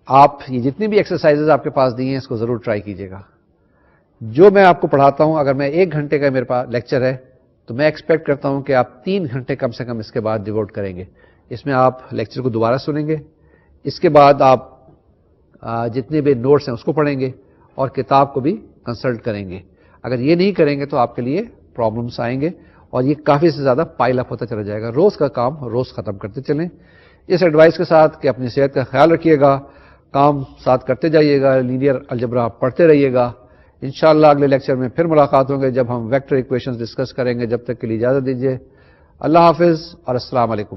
آپ یہ جتنی بھی ایکسرسائزز آپ کے پاس دی ہیں اس کو ضرور ٹرائی کیجیے گا. جو میں آپ کو پڑھاتا ہوں, اگر میں 1 گھنٹے کا میرے پاس لیکچر ہے تو میں ایکسپیکٹ کرتا ہوں کہ آپ 3 گھنٹے کم سے کم اس کے بعد ڈیووٹ کریں گے. اس میں آپ لیکچر کو دوبارہ سنیں گے, اس کے بعد آپ جتنے بھی نوٹس ہیں اس کو پڑھیں گے, اور کتاب کو بھی کنسلٹ کریں گے. اگر یہ نہیں کریں گے تو آپ کے لیے پرابلمس آئیں گے, اور یہ کافی سے زیادہ پائل اپ ہوتا چلا جائے گا. روز کا کام روز ختم کرتے چلیں, اس ایڈوائس کے ساتھ کہ اپنی صحت کا خیال رکھیے گا, کام ساتھ کرتے جائیے گا, لینئر الجبرا پڑھتے رہیے گا. انشاءاللہ اگلے لیکچر میں پھر ملاقات ہوں گے جب ہم ویکٹر ایکویشنز ڈسکس کریں گے. جب تک کے لیے اجازت دیجیے. اللہ حافظ اور السلام علیکم.